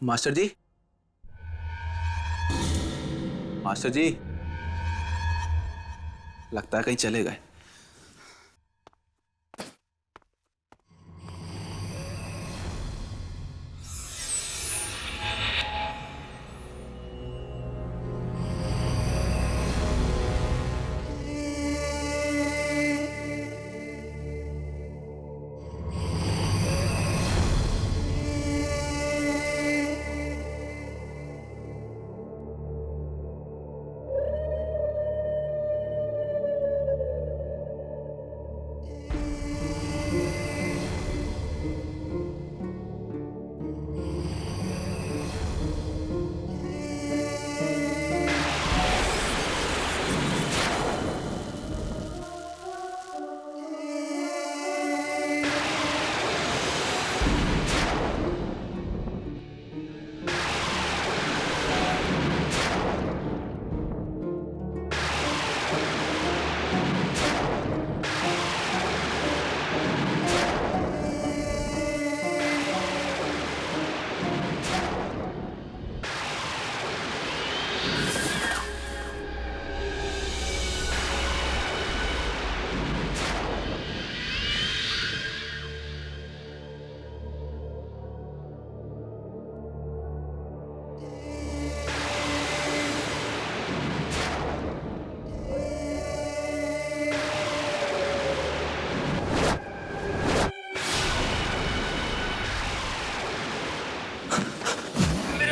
Master जी, master जी, लगता है कहीं चले गए।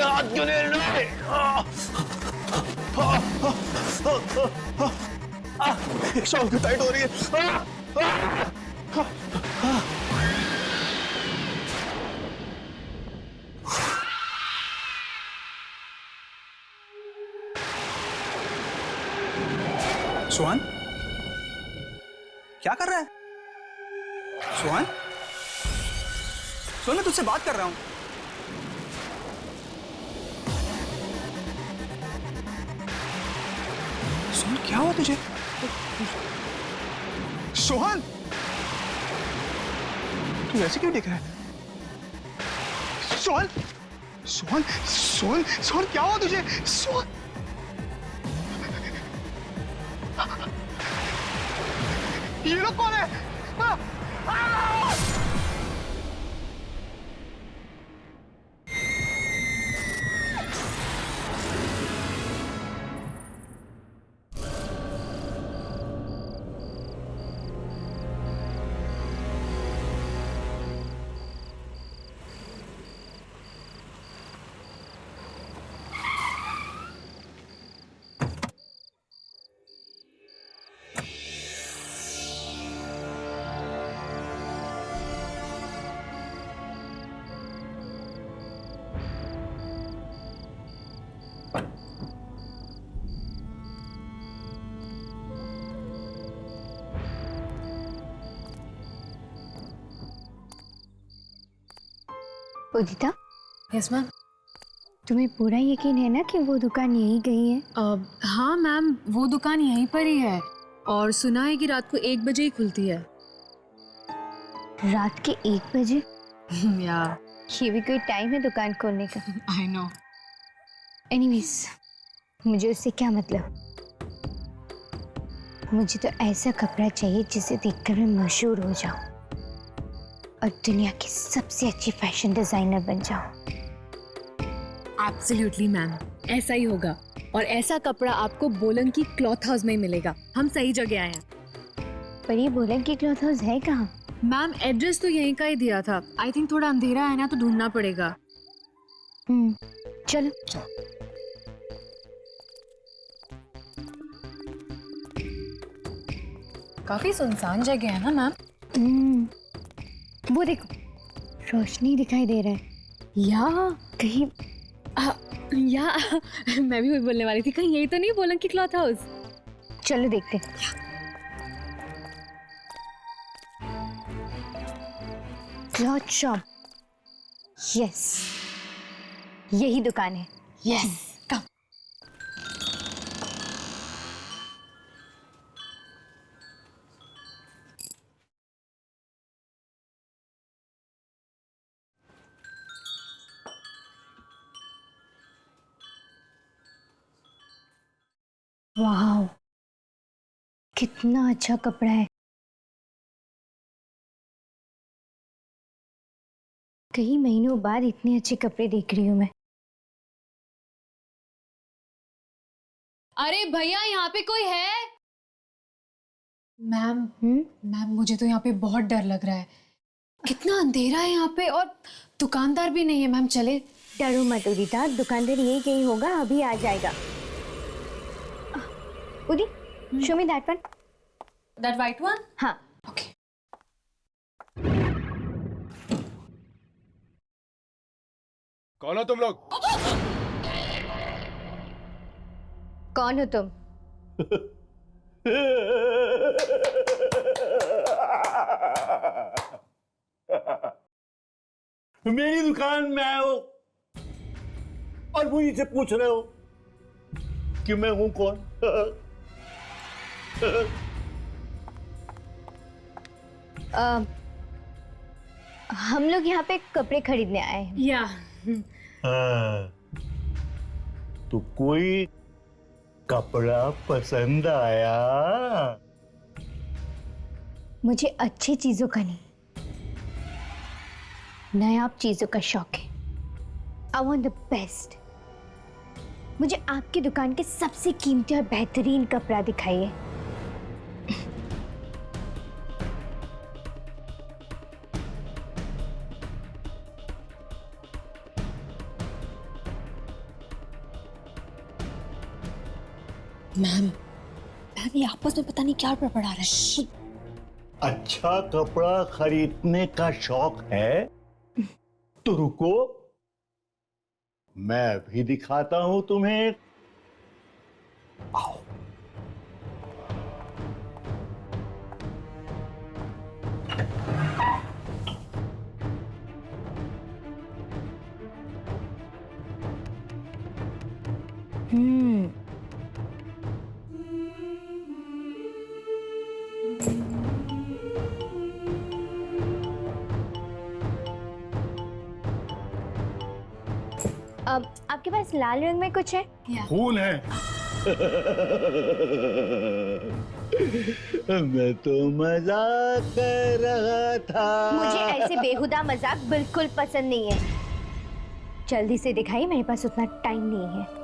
हाथ क्यों नहीं हिल रहे? शॉल की टाइट हो रही है। सुहान, क्या कर रहा है? सुहान, सुन, मैं तुझसे बात कर रहा हूं। सुन, क्या हुआ तुझे? सोहन, तू ऐसे क्यों दिख रहा है? सोहन, सोहन, सोहन, सोहन, क्या हुआ तुझे? सोहन, ये लोग कौन है? आ! आ! उदिता, यस मैम। तुम्हें पूरा यकीन है ना कि वो दुकान यहीं कहीं है? हाँ मैम, वो दुकान यहीं पर ही है और सुना है कि रात को 1 बजे ही खुलती है। रात के 1 बजे? या ये भी कोई टाइम है दुकान खोलने का? I know. एनीवेज, मुझे उससे क्या मतलब? मुझे तो ऐसा कपड़ा चाहिए जिसे देखकर मैं मशहूर हो जाऊं और दुनिया की सबसे अच्छी फैशन डिजाइनर बन जाऊं। एब्सोल्युटली मैम, ऐसा ही होगा और ऐसा कपड़ा आपको बोलन की क्लॉथ हाउस में ही मिलेगा। हम सही जगह आए हैं। पर ये बोलन की क्लॉथ हाउस है कहाँ? मैम, एड्रेस तो यहीं का ही दिया था। आई थिंक थोड़ा अंधेरा है ना, तो ढूंढना पड़ेगा। चलो। काफी सुनसान जगह है ना मैम? वो देखो, रोशनी दिखाई दे रहा है। या कहीं या मैं भी वही बोलने वाली थी, कहीं यही तो नहीं बोलन की क्लॉथ हाउस? चलो देखते हैं। क्लॉथ शॉप, यस, यही दुकान है। यस, कम। वाह, कितना अच्छा कपड़ा है। कई महीनों बाद इतने अच्छे कपड़े देख रही हूँ मैं। अरे भैया, यहाँ पे कोई है? मैम हम्म? मैम, मुझे तो यहाँ पे बहुत डर लग रहा है। कितना अंधेरा है यहाँ पे, और दुकानदार भी नहीं है। मैम चले। डरो मत उदिता, दुकानदार यही कहीं होगा, अभी आ जाएगा। उदी, show me that one. That white one? हाँ। ओके। कौन हो तुम लोग? कौन हो तुम? मेरी दुकान में आए हो और मुझे से पूछ रहे हो कि मैं हूं कौन? हम लोग यहाँ पे कपड़े खरीदने आए हैं। या तो कोई कपड़ा पसंद आया? मुझे अच्छी चीजों का नहीं, नायाब चीजों का शौक है। I want the best. मुझे आपकी दुकान के सबसे कीमती और बेहतरीन कपड़ा दिखाइए। मैम ये आपस में पता नहीं क्या बड़बड़ा रहे हैं। अच्छा कपड़ा खरीदने का शौक है तो रुको, मैं भी दिखाता हूं तुम्हें। आओ। अब आपके पास लाल रंग में कुछ है? फूल है। मैं तो मजाक कर रहा था। मुझे ऐसे बेहुदा मजाक बिल्कुल पसंद नहीं है। जल्दी से दिखाइए, मेरे पास उतना टाइम नहीं है।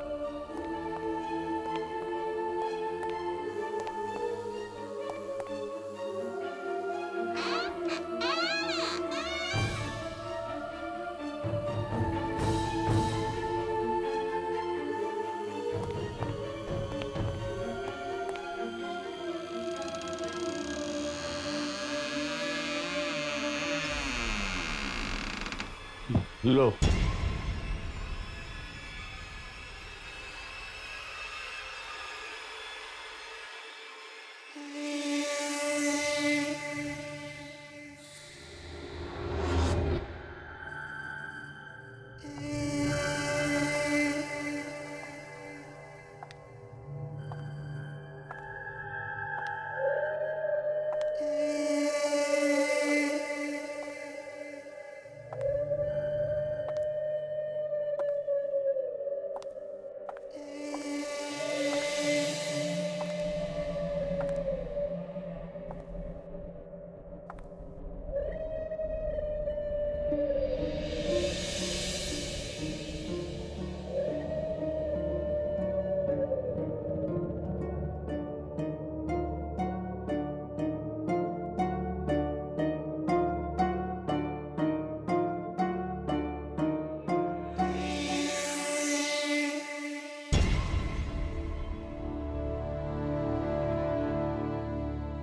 लो।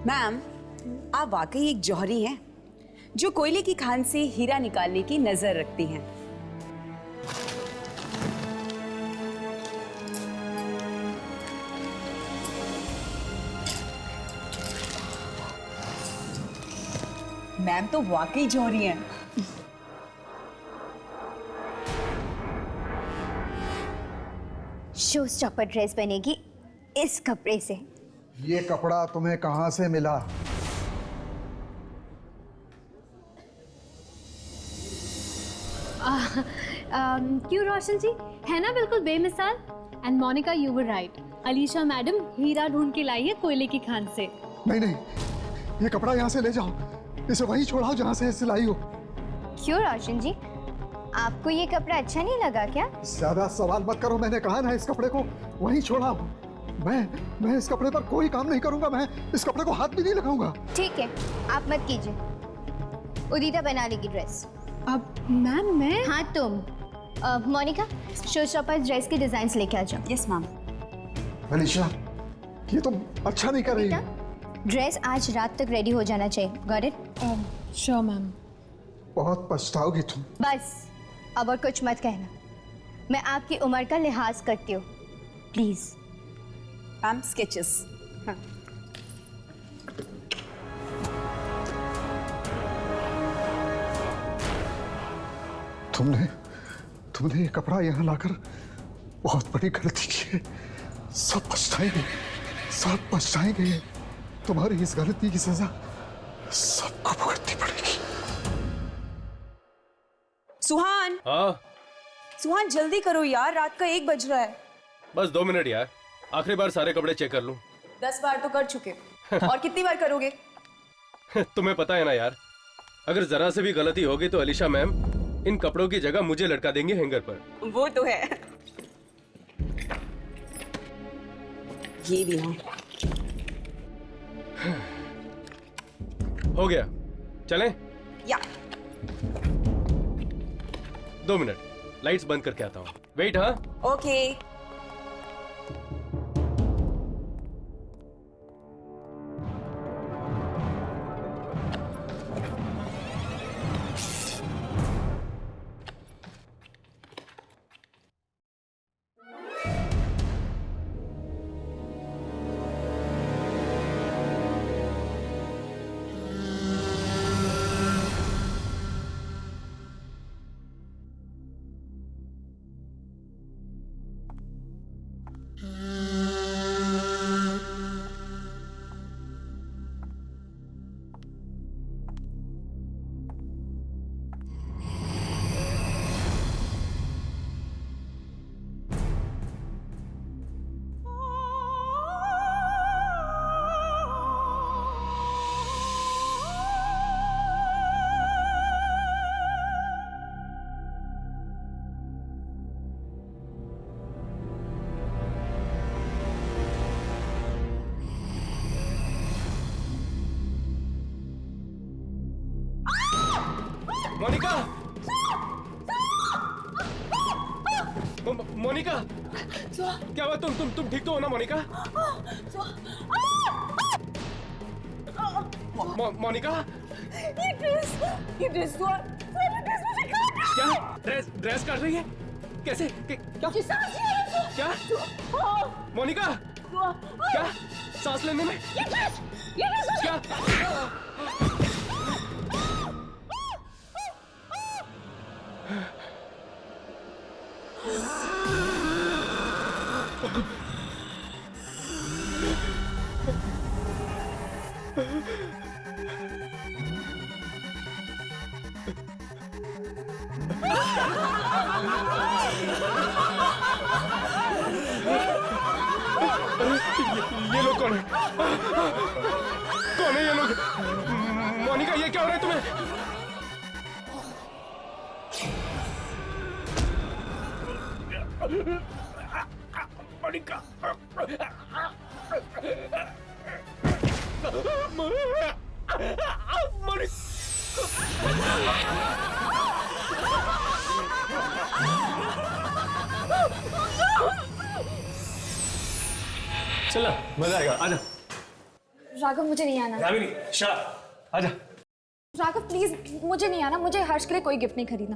मैम, आप वाकई एक जौहरी हैं जो कोयले की खान से हीरा निकालने की नजर रखती हैं। मैम तो वाकई जौहरी हैं। शो स्टॉपर ड्रेस बनेगी इस कपड़े से। ये कपड़ा तुम्हें कहाँ से मिला? क्यों रोशन जी, है ना बिल्कुल बेमिसाल। And Monica, you were right, Alisha madam हीरा ढूंढ के लाई है कोयले की खान से। नहीं नहीं, ये कपड़ा यहाँ से ले जाओ, इसे वहीं छोड़ाओ जहाँ से सिलाई हो। क्यों रोशन जी, आपको ये कपड़ा अच्छा नहीं लगा क्या? ज्यादा सवाल मत करो, मैंने कहा ना इस कपड़े को वहीं छोड़ाओ। मैं इस कपड़े पर कोई काम नहीं करूंगा, मैं इस कपड़े को हाथ भी नहीं लगाऊंगा। ठीक है, आप मत कीजिए, उदिता बना लेगी ड्रेस। अब मैम मैं? हाँ तुम। मोनिका, शो स्टॉपर्स ड्रेस के डिजाइन लेके आ जाओ। Yes ma'am. अलीशा, ये तुम अच्छा नहीं कर रही। ड्रेस आज रात तक रेडी हो जाना चाहिए। Got it? Sure ma'am. बहुत पछताओगी तुम। बस अब और कुछ मत कहना, मैं आपकी उम्र का लिहाज करती हूँ। प्लीज। Ma'am sketches. हाँ। तुमने ये कपड़ा यहाँ लाकर बहुत बड़ी गलती की है। सब पछताएंगे। तुम्हारी इस गलती की सजा सबको भुगतनी पड़ेगी। सुहान। हाँ सुहान जल्दी करो यार, रात का 1 बज रहा है। बस 2 मिनट यार, आखिरी बार सारे कपड़े चेक कर लूं। 10 बार तो कर चुके और कितनी बार करोगे? तुम्हें पता है ना यार, अगर जरा से भी गलती होगी तो अलीशा मैम इन कपड़ों की जगह मुझे लटका देंगे हैंगर पर। वो तो है। ये भी ना। हो गया, चलें? या 2 मिनट, लाइट्स बंद करके आता हूँ। वेट। हाँ ओके। मोनिका, मोनिका, क्या हुआ? तुम ठीक तो हो ना मोनिका? मोनिका, ये ड्रेस क्या ड्रेस काट रही है? कैसे? क्या मोनिका, क्या सांस लेने में क्या? ये लोग कौन है? कौन है ये लोग? मोनिका, ये क्या हो रहा है तुम्हें? मोनिका, चला मजा आएगा, आजा। राघव मुझे नहीं आना। यामिनी, आजा। राघव प्लीज मुझे नहीं आना, मुझे हर्ष के लिए कोई गिफ्ट नहीं खरीदना।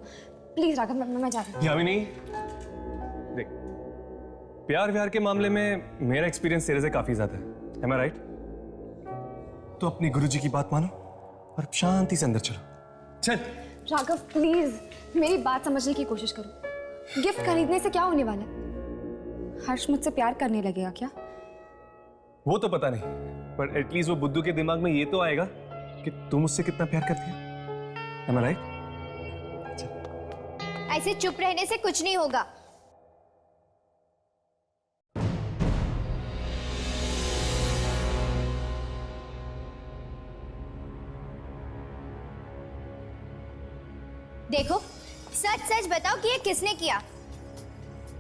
प्लीज राघव, मैं जा रही हूँ। यामिनी देख, प्यार व्यार के मामले में मेरा एक्सपीरियंस तेरे से काफी ज्यादा है। Am I right? तो अपने गुरुजी की बात मानो और शांति से अंदर चलो। चल। राघव प्लीज मेरी बात समझने की कोशिश करो। गिफ्ट खरीदने से क्या होने वाला है? हर्ष मुझसे प्यार करने लगेगा क्या? वो तो पता नहीं, पर एटलीस्ट वो बुद्धू के दिमाग में ये तो आएगा कि तुम मुझसे कितना प्यार करती है। Am I right? ऐसे चुप रहने से कुछ नहीं होगा। देखो, सच सच बताओ कि ये किसने किया?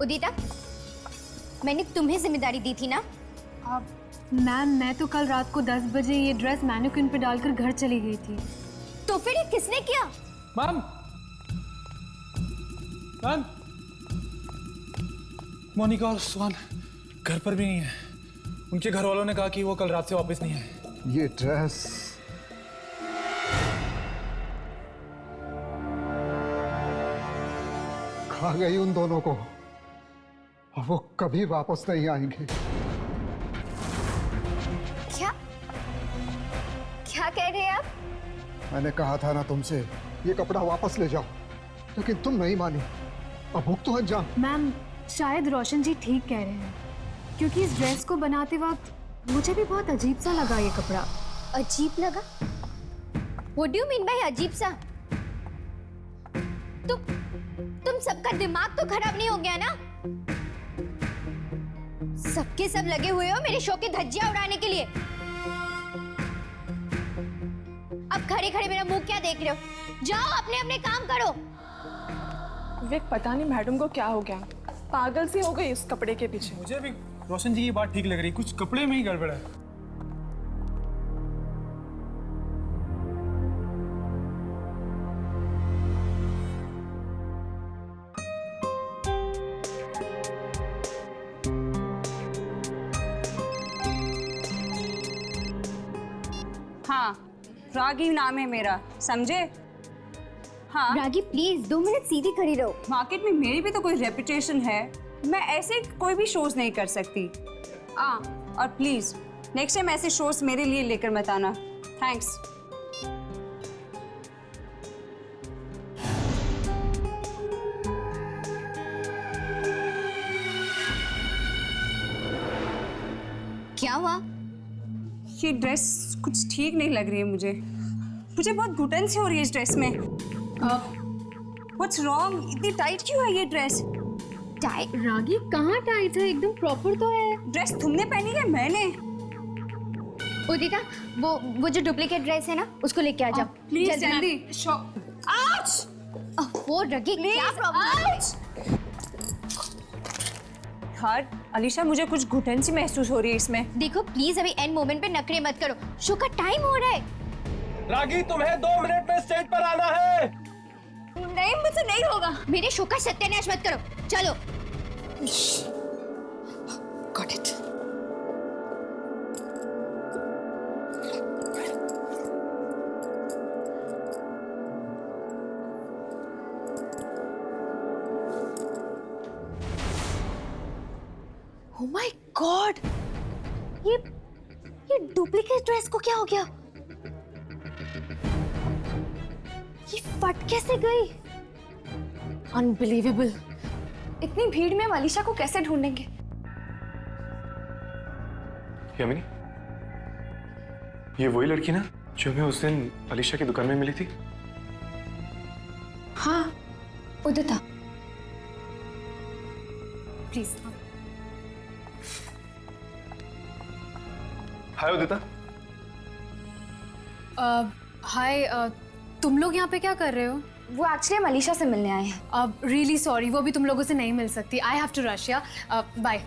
उदिता, मैंने तुम्हें जिम्मेदारी दी थी ना? मैम, मैं तो कल रात को 10 बजे ये ड्रेस मैनिक्विन पे डालकर घर चली गई थी। तो फिर ये किसने किया? मैम, मैम, मोनिका और सुहान घर पर भी नहीं है। उनके घर वालों ने कहा कि वो कल रात से वापस नहीं है। ये ड्रेस खा गई उन दोनों को और वो कभी वापस नहीं आएंगे। क्या क्या कह रहे हैं आप? मैंने कहा था ना तुमसे ये कपड़ा वापस ले जाओ, लेकिन तुम नहीं मानी। अब भुगतो अंजाम। मैम, शायद रोशन जी ठीक कह रहे हैं, क्योंकि इस ड्रेस को बनाते वक्त मुझे भी बहुत अजीब सा लगा ये कपड़ा। अजीब लगा? What do you mean by अजीब सा? तुम सबका दिमाग तो खराब नहीं हो गया ना? सबके सब लगे हुए हो मेरे शो की धज्जियां उड़ाने के लिए। अब खड़े खड़े मेरा मुंह क्या देख रहे हो? जाओ अपने अपने काम करो। विक, पता नहीं मैडम को क्या हो गया, पागल सी हो गई इस कपड़े के पीछे। मुझे भी रोशन जी की बात ठीक लग रही, कुछ कपड़े में ही गड़बड़ है। हाँ, रागी नाम है मेरा, समझे? हाँ रागी, प्लीज 2 मिनट सीधी खड़ी रहो। मार्केट में मेरी भी तो कोई रेपुटेशन है, मैं ऐसे कोई भी शोज नहीं कर सकती। और प्लीज नेक्स्ट टाइम ऐसे शोज मेरे लिए लेकर मत आना। थैंक्स। क्या हुआ? ये ड्रेस कुछ ठीक नहीं लग रही है मुझे बहुत घुटन सी हो रही है इस ड्रेस में। What's wrong? इतनी टाइट क्यों है ये ड्रेस? टाइट? रागी, कहाँ टाइट है? एकदम प्रॉपर तो है। ड्रेस तुमने पहनी है? मैंने। उदिता, वो जो डुप्लीकेट ड्रेस है ना, उसको लेके आ जाओ प्लीज जल्दी। आउच! वो रगी, क्या प्रॉब्लम है? यार अलीशा, मुझे कुछ घुटन सी महसूस हो रही है इसमें। देखो प्लीज, अभी एंड मोमेंट पे नखरे मत करो, शो का टाइम हो रहा है। रागी, तुम्हें 2 मिनट में स्टेज पर आना है। नहीं, मुझसे नहीं होगा। मेरे शो का सत्यानाश मत करो, चलो। Got it. Oh my God, ये डुप्लीकेट ड्रेस को क्या हो गया? ये फट कैसे गई? अनबिलीवेबल। इतनी भीड़ में हम अलीशा को कैसे ढूंढेंगे? यामिनी, ये वही लड़की ना जो हमें उस दिन अलीशा की दुकान में मिली थी? हाँ, उदिता। प्लीज। हाय उदिता। हाय, तुम लोग यहाँ पे क्या कर रहे हो? वो एक्चुअली हम अलीशा से मिलने आए हैं। अब रियली सॉरी, वो भी तुम लोगों से नहीं मिल सकती। I have to rush. Yeah bye.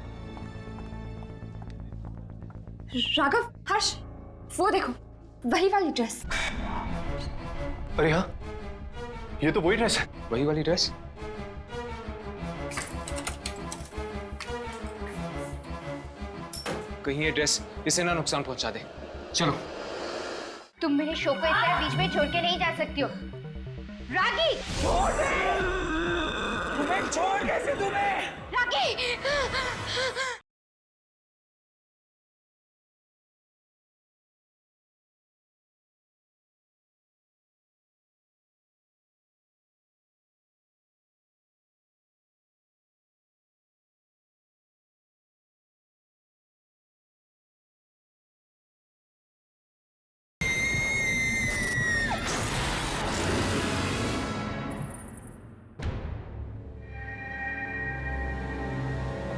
Raghav, Harsh, वो देखो, वही वाली ड्रेस। अरे हाँ, ये तो वही ड्रेस है। वही वाली ड्रेस। कहीं ये ड्रेस इसे ना नुकसान पहुंचा दे। चलो। तुम मेरे शो को इस तरह बीच में छोड़ के नहीं जा सकती हो। रागी! तुम्हें छोड़ कैसे तुम्हें? रागी!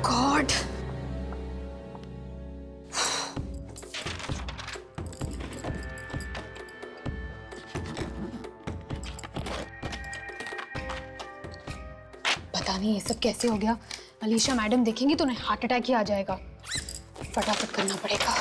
गॉड, नहीं ये सब कैसे हो गया। अलीशा मैडम देखेंगी तो उन्हें हार्ट अटैक ही आ जाएगा। फटाफट करना पड़ेगा।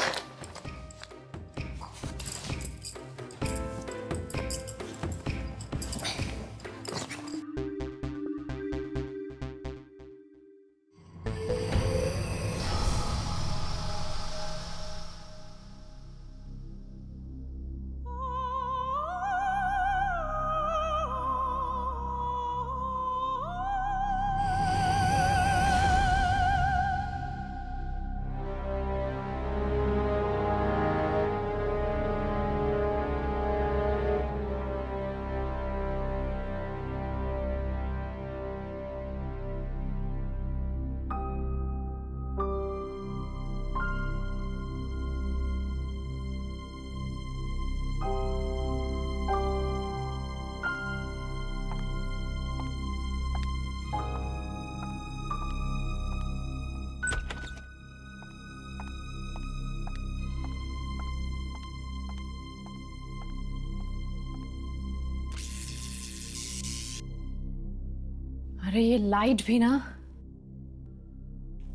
अरे ये लाइट भी ना।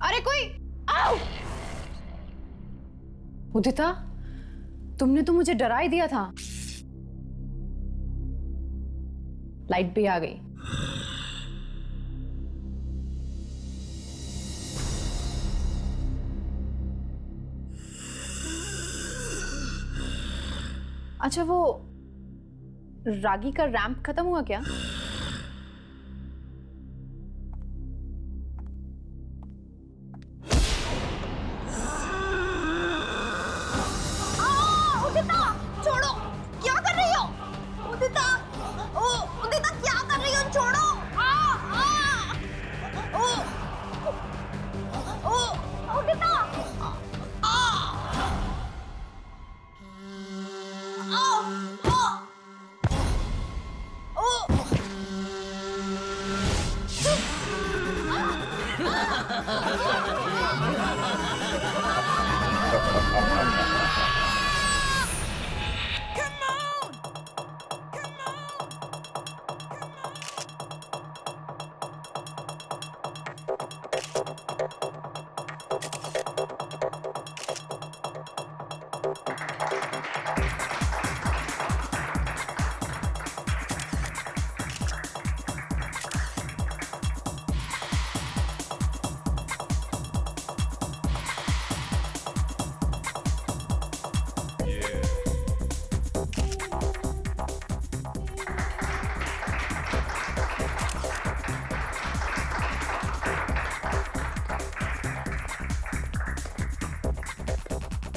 अरे कोई आओ। उदिता, तुमने तो मुझे डरा ही दिया था। लाइट भी आ गई। अच्छा वो रागी का रैंप खत्म हुआ क्या?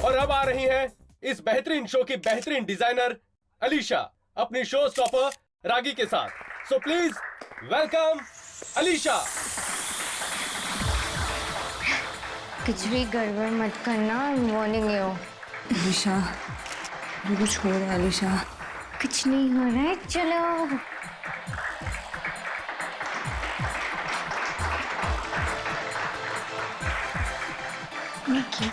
और अब आ रही हैं इस बेहतरीन शो की बेहतरीन डिजाइनर अलीशा अपनी शो स्टॉपर रागी के साथ। So please welcome Alisha. कुछ भी गड़बड़ मत करना, वार्निंग यू। अलीशा, कुछ हो रहा है अलीशा? कुछ नहीं हो रहा है, चलो। निकी,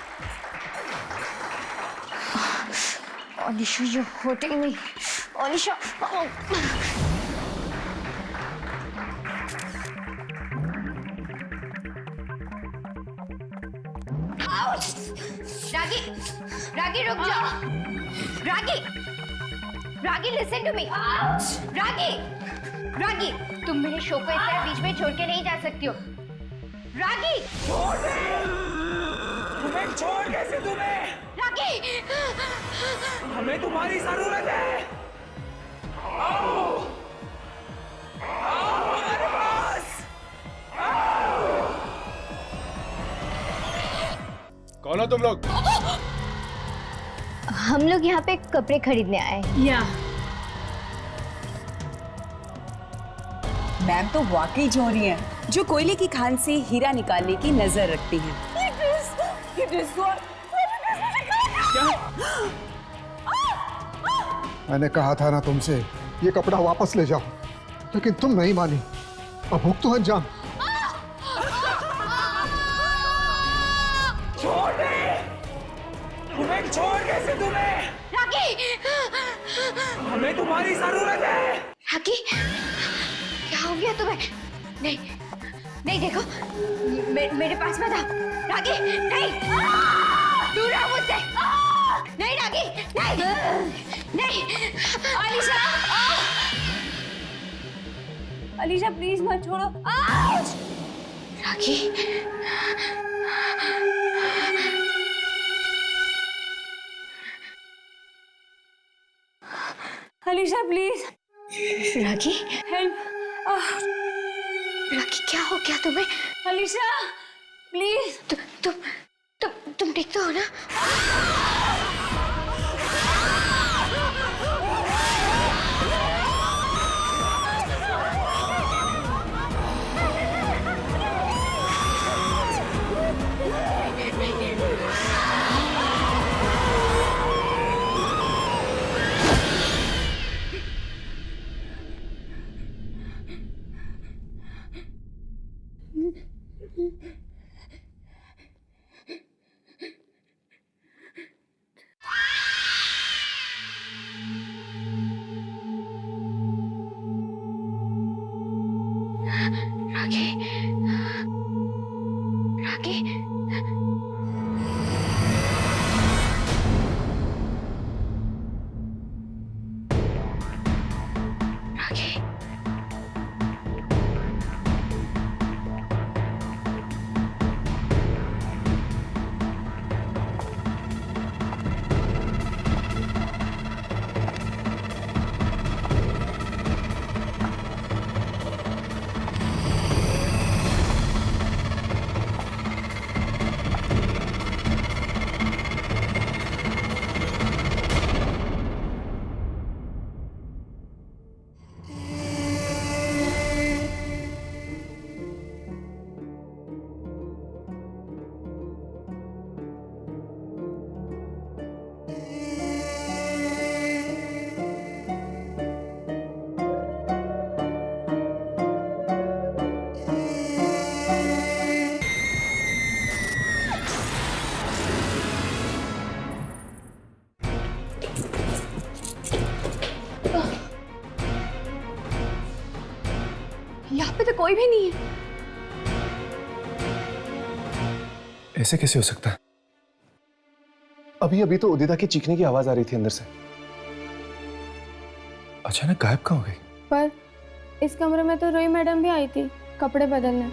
अलीशा ये होते ही नहीं। अलीशा, रागी, रागी रुक जाओ। रागी, रागी लिसन टू मी। रागी, रागी, तुम मेरे शो को इस तरह बीच में छोड़ के नहीं जा सकती हो। रागी, तुम्हें छोड़ कैसे तुम्हें? रागी, हमें तुम्हारी जरूरत है। आओ, आओ हमारे पास। कौन हो तुम लोग? हम लोग यहाँ पे कपड़े खरीदने आए हैं। या मैम तो वाकई जोहरी हैं, जो कोयले की खान से हीरा निकालने की नजर रखती हैं। मैंने कहा था ना तुमसे ये कपड़ा वापस ले जाओ, लेकिन तुम नहीं मानी। अब भुगतो अंजाम। छोड़ दे, तुम्हें छोड़ कैसे तुम्हें? रागी, हमें तुम्हारी जरूरत है। रागी, क्या हो गया तुम्हें? नहीं, नहीं देखो, मेरे पास मत आओ रागी, नहीं, दूर रहो मुझसे, नहीं रागी, नहीं, नहीं, अलीशा, अलीशा प्लीज मत छोड़ो। रागी, अलीशा प्लीज। रागी, हेल्प। रागी क्या हो गया तुम्हें? अलीशा प्लीज। तुम ठीक तो हो ना? रागी, रागी, रागी, यहाँ पे तो कोई भी नहीं है। ऐसे कैसे हो सकता है? अभी अभी तो उदिता की चीखने की आवाज आ रही थी अंदर से, अचानक गायब कहाँ हो गई? पर इस कमरे में तो रूही मैडम भी आई थी कपड़े बदलने।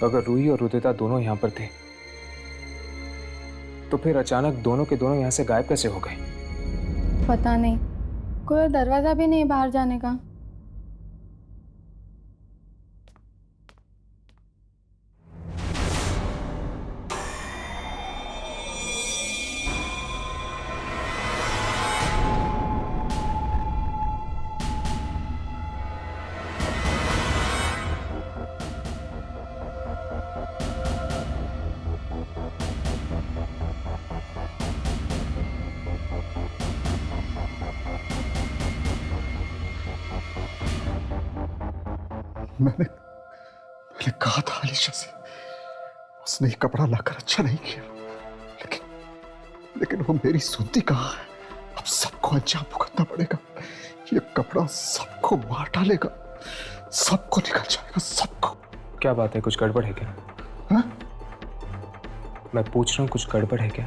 अगर रूही और उदिता दोनों यहाँ पर थे तो फिर अचानक दोनों के दोनों यहाँ से गायब कैसे हो गए? पता नहीं, कोई दरवाजा भी नहीं बाहर जाने का। मैंने कहा था अलीशा से, उसने ये कपड़ा लाकर अच्छा नहीं किया, लेकिन वो मेरी सुनती कहाँ है। अब सबको अंजाम भुगतना पड़ेगा। ये कपड़ा सबको मार डालेगा, सबको निकल जाएगा, सबको। क्या बात है, कुछ गड़बड़ है क्या? हा? मैं पूछ रहा हूँ, कुछ गड़बड़ है क्या?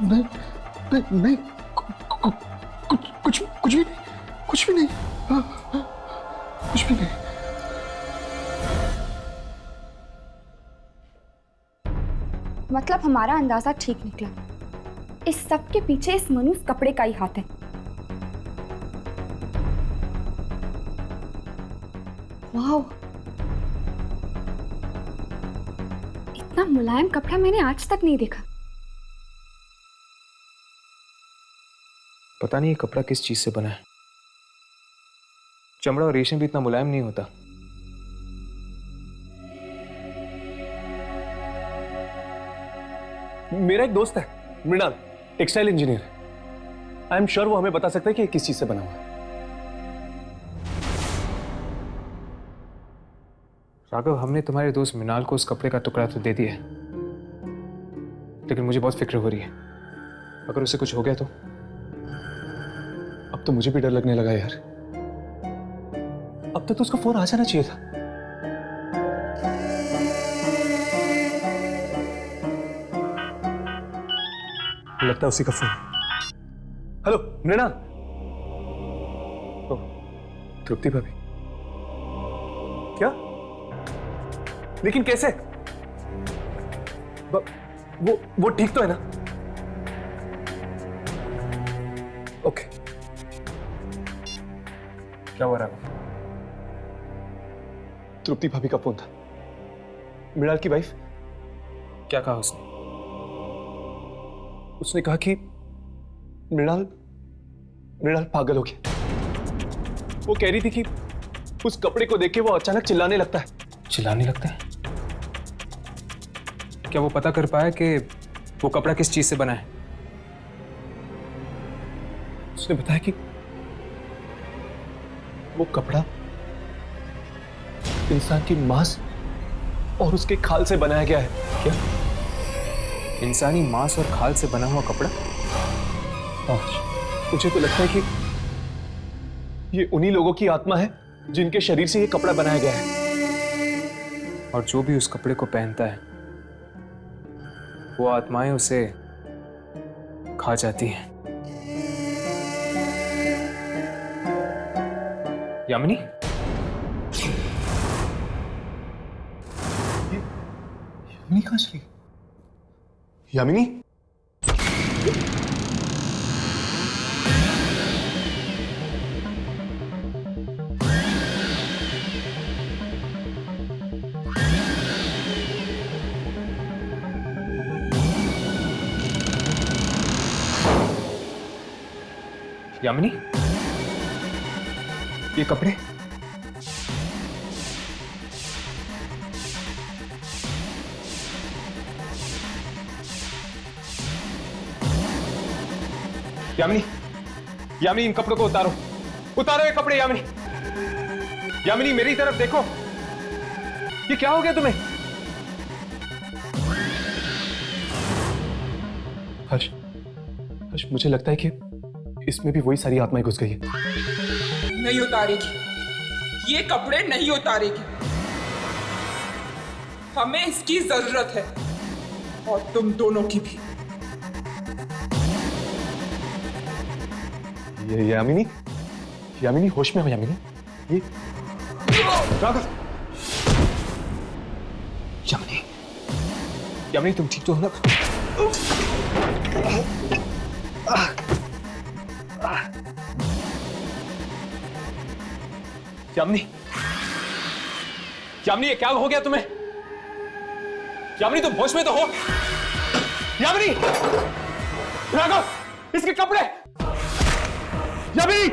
नहीं नहीं नहीं, कुछ भी नहीं, कुछ भी नहीं, कुछ भी नहीं। मतलब हमारा अंदाजा ठीक निकला। इस सब के पीछे इस मनुष्य कपड़े का ही हाथ है। वाह, इतना मुलायम कपड़ा मैंने आज तक नहीं देखा। पता नहीं ये कपड़ा किस चीज से बना है। चमड़ा और रेशम भी इतना मुलायम नहीं होता। मेरा एक दोस्त है Mrinal, textile engineer. I am sure वो हमें बता सकता है कि ये किस चीज से बना हुआ है। राघव, हमने तुम्हारे दोस्त मृणाल को उस कपड़े का टुकड़ा तो दे दिया है, लेकिन मुझे बहुत फिक्र हो रही है। अगर उसे कुछ हो गया तो? अब तो मुझे भी डर लगने लगा यार। अब तक तो उसका फोन आ जाना चाहिए था। लगता है उसी का फोन। हेलो मृणाल। ओह, तृप्ति भाभी। क्या? लेकिन कैसे? वो ठीक तो है ना? ओके। क्या हो रहा है? तृप्ति भाभी का फोन था। मृणाल की वाइफ। क्या कहा उसने? उसने कहा कि मृणाल पागल हो गया। वो कह रही थी कि उस कपड़े को देख के वो अचानक चिल्लाने लगता है। चिल्लाने लगता है? क्या वो पता कर पाया कि वो कपड़ा किस चीज से बना है? उसने बताया कि वो कपड़ा इंसान की मांस और उसके खाल से बनाया गया है। क्या? इंसानी मांस और खाल से बना हुआ कपड़ा? मुझे तो लगता है कि ये उन्हीं लोगों की आत्मा है जिनके शरीर से ये कपड़ा बनाया गया है। और जो भी उस कपड़े को पहनता है वो आत्माएं उसे खा जाती हैं। यामिनी? यामिनी कहां चली? यामिनी? यामिनी? ये कपड़े? यामिनी, यामिनी इन कपड़ों को उतारो, उतारो ये कपड़े। यामिनी, यामिनी मेरी तरफ देखो। ये क्या हो गया तुम्हें? हर्ष, हर्ष मुझे लगता है कि इसमें भी वही सारी आत्माएं घुस गई है। नहीं उतारेगी, ये कपड़े नहीं उतारेगी। हमें इसकी जरूरत है और तुम दोनों की भी। ये यामिनी, यामिनी होश में हो यामिनी। ये राघव। यामिनी, यामिनी तुम ठीक तो हो ना? यामिनी, यामिनी ये क्या हो गया तुम्हें? यामिनी तुम होश में तो हो? यामिनी, राघव इसके कपड़े। यामिनी,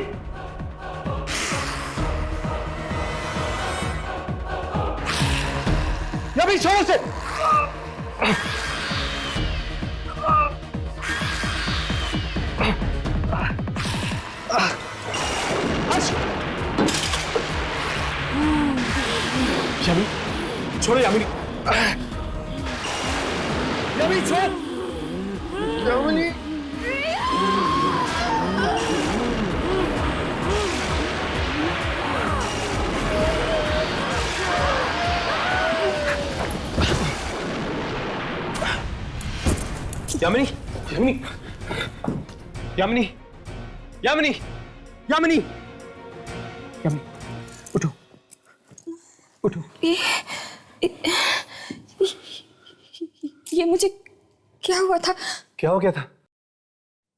यामिनी छोड़ो से। यामिनी छोड़ो। यामिनी, यामिनी छोड़। यामिनी, यामिनी, यामिनी, यामिनी, यामिनी, यामिनी, यामिनी उठो, उठो। ये मुझे क्या हुआ था? क्या हो गया था?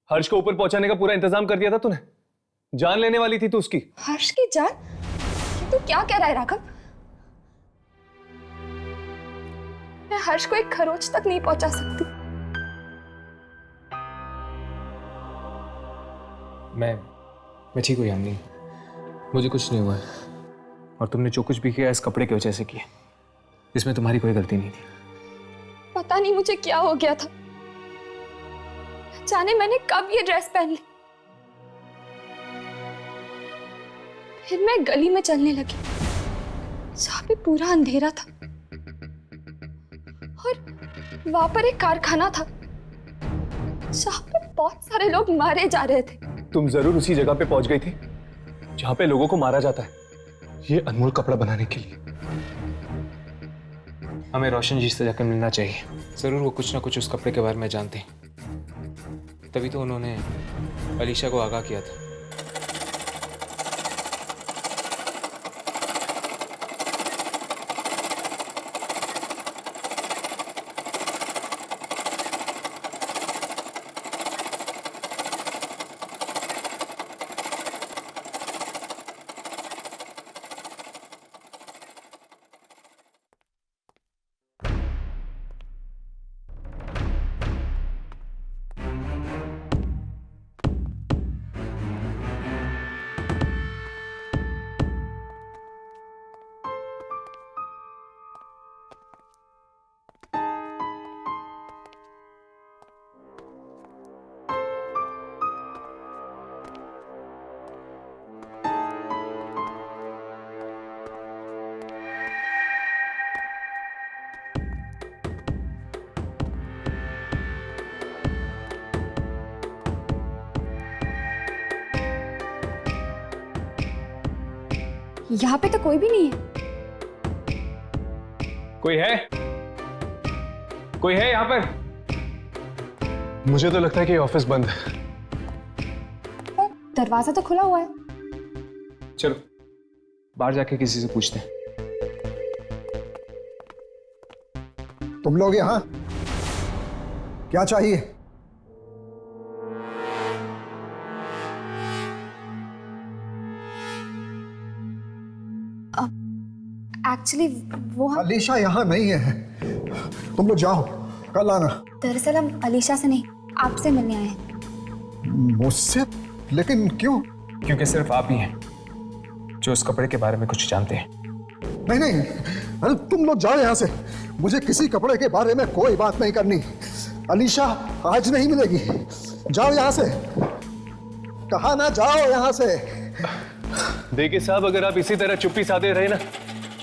हर्ष को ऊपर पहुंचाने का पूरा इंतजाम कर दिया था तूने। जान लेने वाली थी तू उसकी। हर्ष की जान? ये तो क्या कह रहा है राघव? मैं हर्ष को एक खरोच तक नहीं पहुंचा सकती। मैं ठीक हूँ यामिनी, मुझे कुछ नहीं हुआ है। और तुमने जो कुछ भी किया इस कपड़े की वजह से किया, इसमें तुम्हारी कोई गलती नहीं थी। पता नहीं मुझे क्या हो गया था, जाने मैंने कब ये ड्रेस पहन ली। फिर मैं गली में चलने लगी जहाँ पे पूरा अंधेरा था और वहां पर एक कारखाना था जहाँ पे बहुत सारे लोग मारे जा रहे थे। तुम जरूर उसी जगह पे पहुंच गई थी जहां पे लोगों को मारा जाता है। ये अनमोल कपड़ा बनाने के लिए। हमें रोशन जी से जाकर मिलना चाहिए। जरूर वो कुछ ना कुछ उस कपड़े के बारे में जानते हैं, तभी तो उन्होंने अलीशा को आगाह किया था। यहाँ पे तो कोई भी नहीं है। कोई है? कोई है यहाँ पर? मुझे तो लगता है कि ऑफिस बंद है। दरवाजा तो खुला हुआ है। चलो बाहर जाके किसी से पूछते हैं। तुम लोग यहाँ क्या चाहिए? एक्चुअली वो हम अलीशा यहाँ नहीं है, तुम लोग जाओ, कल आना। दरअसल हम अलीशा से नहीं, आपसे मिलने आए हैं। मुझसे? लेकिन क्यों? क्योंकि सिर्फ आप ही हैं जो उस कपड़े के बारे में कुछ जानते हैं। नहीं नहीं, अरे तुम लोग जाओ यहाँ से, मुझे किसी कपड़े के बारे में कोई बात नहीं करनी। अलीशा आज नहीं मिलेगी, जाओ यहाँ से, कहा ना जाओ यहाँ से। देखिए साहब, अगर आप इसी तरह चुप्पी साधे रहे ना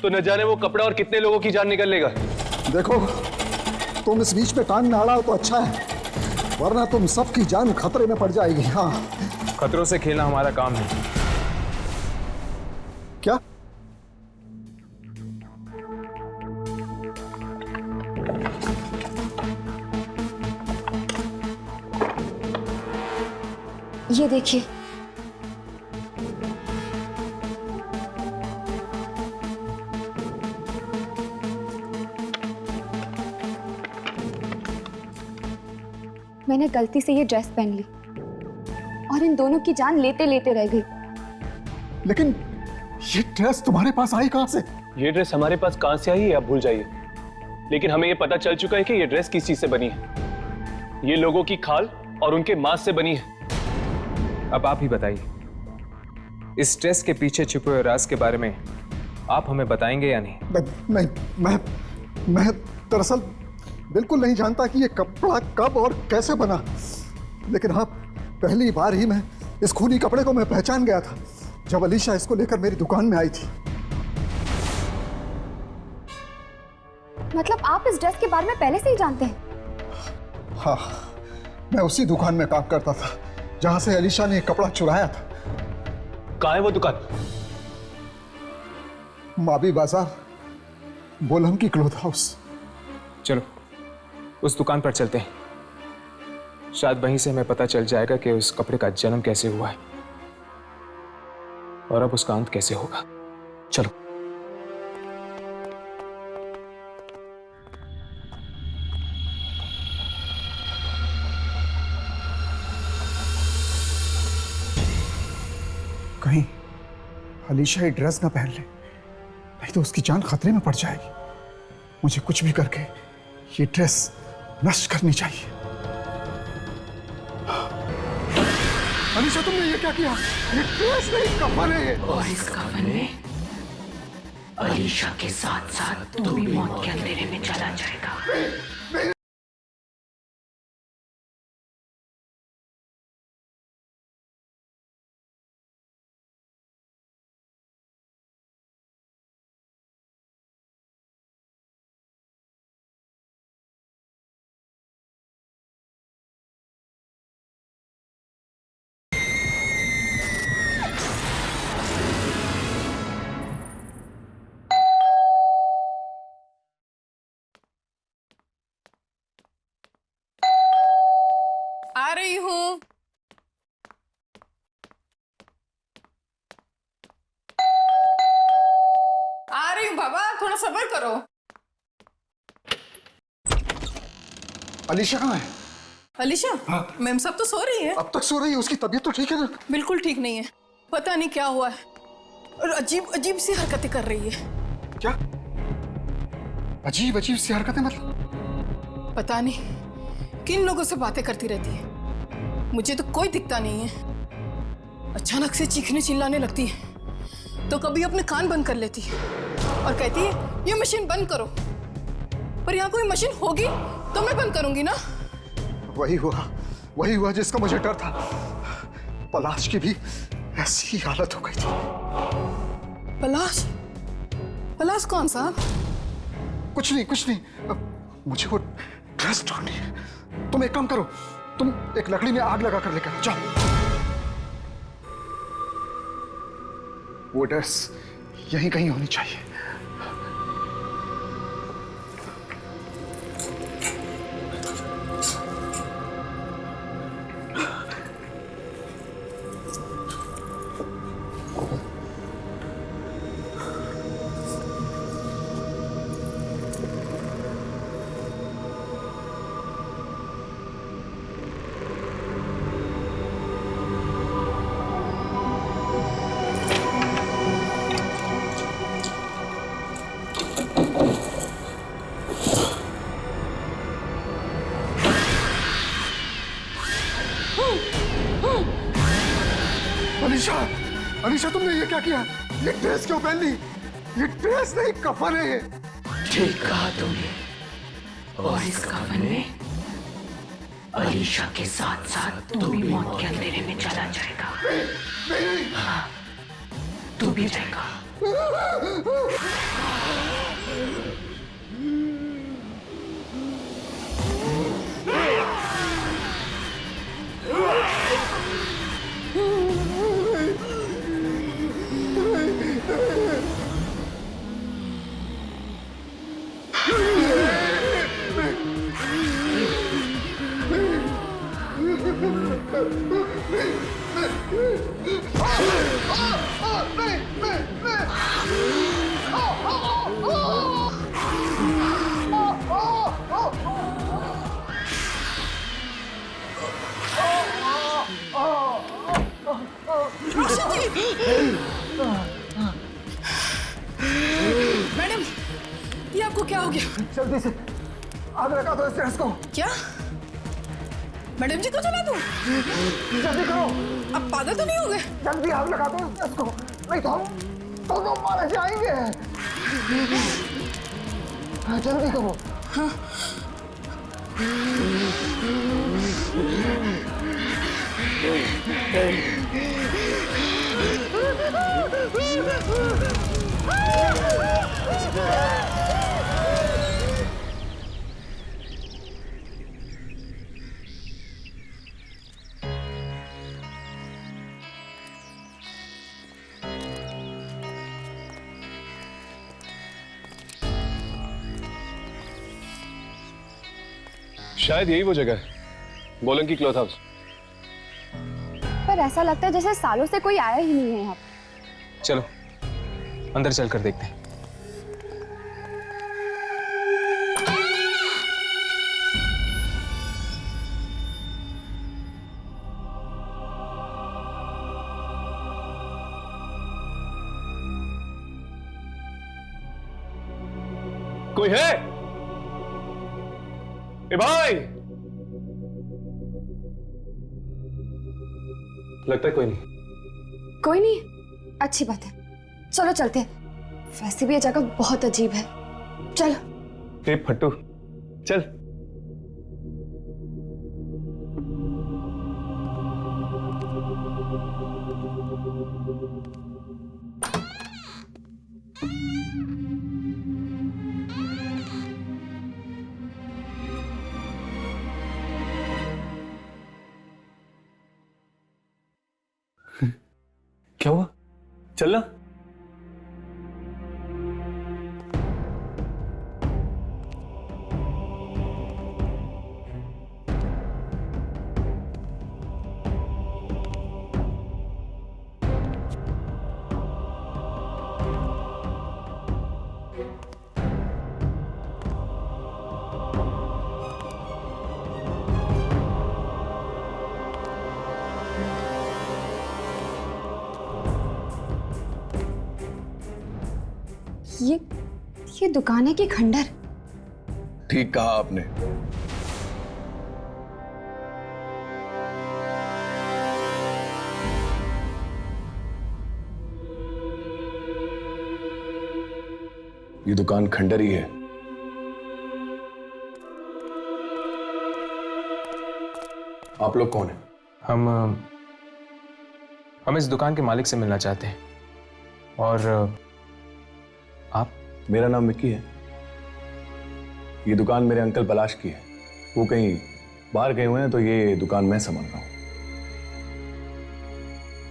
तो न जाने वो कपड़ा और कितने लोगों की जान निकल लेगा। देखो तुम इस बीच में कान में अड़ाओ तो अच्छा है, वरना तुम सबकी जान खतरे में पड़ जाएगी। हाँ, खतरों से खेलना हमारा काम है। क्या? ये देखिए, मैंने गलती से ये ड्रेस पहन ली और इन दोनों की जान लेते लेते रह गई। लेकिन ये ड्रेस तुम्हारे पास आई कहां से? ये ड्रेस हमारे पास कहां से आई है आप भूल जाइए, लेकिन हमें ये पता चल चुका है कि ये ड्रेस किस चीज से बनी है। ये लोगों की खाल और उनके मांस से बनी है। अब आप ही बताइए, इस ड्रेस के पीछे छुपे हुए राज के बारे में आप हमें बताएंगे या नहीं? नहीं, मैं दरअसल बिल्कुल नहीं जानता कि ये कपड़ा कब और कैसे बना, लेकिन हाँ, पहली बार ही मैं इस खूनी कपड़े को मैं पहचान गया था जब अलीशा इसको लेकर मेरी दुकान में आई थी। मतलब आप इस ड्रेस के बारे में पहले से ही जानते हैं? हाँ, मैं उसी दुकान में काम करता था जहां से अलीशा ने कपड़ा चुराया था। कहाँ है वो दुकान? माबी बाजार, बोलम की क्लोथ हाउस। चलो उस दुकान पर चलते हैं, शायद वहीं से हमें पता चल जाएगा कि उस कपड़े का जन्म कैसे हुआ है और अब उसका अंत कैसे होगा। चलो। कहीं अलीशा ये ड्रेस ना पहन ले, नहीं तो उसकी जान खतरे में पड़ जाएगी। मुझे कुछ भी करके ये ड्रेस नष्ट करनी चाहिए। अलीशा, तुमने ये क्या किया? ये ड्रेस नहीं, कफन है। और इस कफन में अलीशा के साथ साथ तू भी मौत के अंधेरे में चला जाएगा। बाबा, थोड़ा सब्र करो। अलीशा कहाँ है? अलीशा? हाँ। मैम सब तो सो रही है। अब तक सो रही है? उसकी तबीयत तो ठीक है ना? बिल्कुल ठीक नहीं है, पता नहीं क्या हुआ है और अजीब अजीब सी हरकतें कर रही है। क्या अजीब अजीब सी हरकतें? मतलब पता नहीं किन लोगों से बातें करती रहती है, मुझे तो कोई दिखता नहीं है। अचानक से चीखने चिल्लाने लगती है, तो कभी अपने कान बंद कर लेती है और कहती है ये मशीन बंद करो, पर यहाँ कोई मशीन होगी तो मैं बंद करूंगी ना। वही हुआ जिसका मुझे डर था। पलाश की भी ऐसी ही हालत हो गई थी। पलाश? पलाश कौन सा? कुछ नहीं। अब मुझे वो ड्रेस ढूंढनी है। तुम एक काम करो, तुम एक लकड़ी में आग लगा कर लेकर आओ, जाओ। वो ड्रेस यहीं कहीं होनी चाहिए। अलीशा, तुमने ये क्या किया? ये ड्रेस क्यों पहन ली? ये ड्रेस नहीं, कफन है ये। ठीक कहा तुमने। और इस कफन में अलीशा के साथ साथ तू भी मौत के अंधेरे में चला जाएगा। नहीं। हाँ, तू भी जाएगा। मैडम, ये आपको क्या हो गया? जल्दी से आग लगा दो इस ड्रेस को। क्या? मैडम जी को जला दूं? जल्दी करो। अब पागल तो नहीं हो गए? जल्दी आग लगा दो इस ड्रेस को, नहीं तो हम दोनों मारे जाएंगे। जल्दी करो। हाँ। शायद यही वो जगह है, बोलंकी क्लॉथ हाउस। पर ऐसा लगता है जैसे सालों से कोई आया ही नहीं है यहाँ। चलो अंदर चलकर देखते हैं। कोई है? ए भाई, लगता है कोई नहीं। कोई नहीं? अच्छी बात है, चलो चलते हैं। वैसे भी ये जगह बहुत अजीब है, चलो। ए फट्टू, चल। क्या हुआ? चलना। ये दुकान है कि खंडर? ठीक कहा आपने। ये दुकान खंडर ही है। आप लोग कौन हैं? हम इस दुकान के मालिक से मिलना चाहते हैं। और आप? मेरा नाम मिक्की है। ये दुकान मेरे अंकल पलाश की है। वो कहीं बाहर गए हुए हैं, तो ये दुकान मैं संभाल रहा हूं।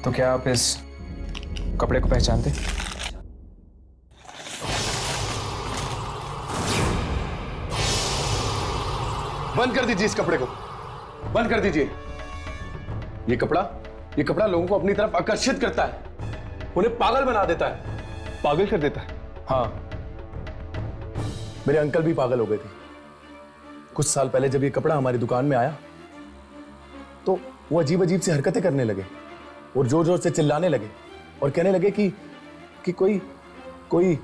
तो क्या आप इस कपड़े को पहचानते? बंद कर दीजिए इस कपड़े को, बंद कर दीजिए। ये कपड़ा लोगों को अपनी तरफ आकर्षित करता है, उन्हें पागल बना देता है। पागल कर देता है? हाँ, मेरे अंकल भी पागल हो गए थे। कुछ साल पहले जब ये कपड़ा हमारी दुकान में आया, तो वो अजीब अजीब सी हरकतें करने लगे और जोर जोर से चिल्लाने लगे और कहने लगे कि कोई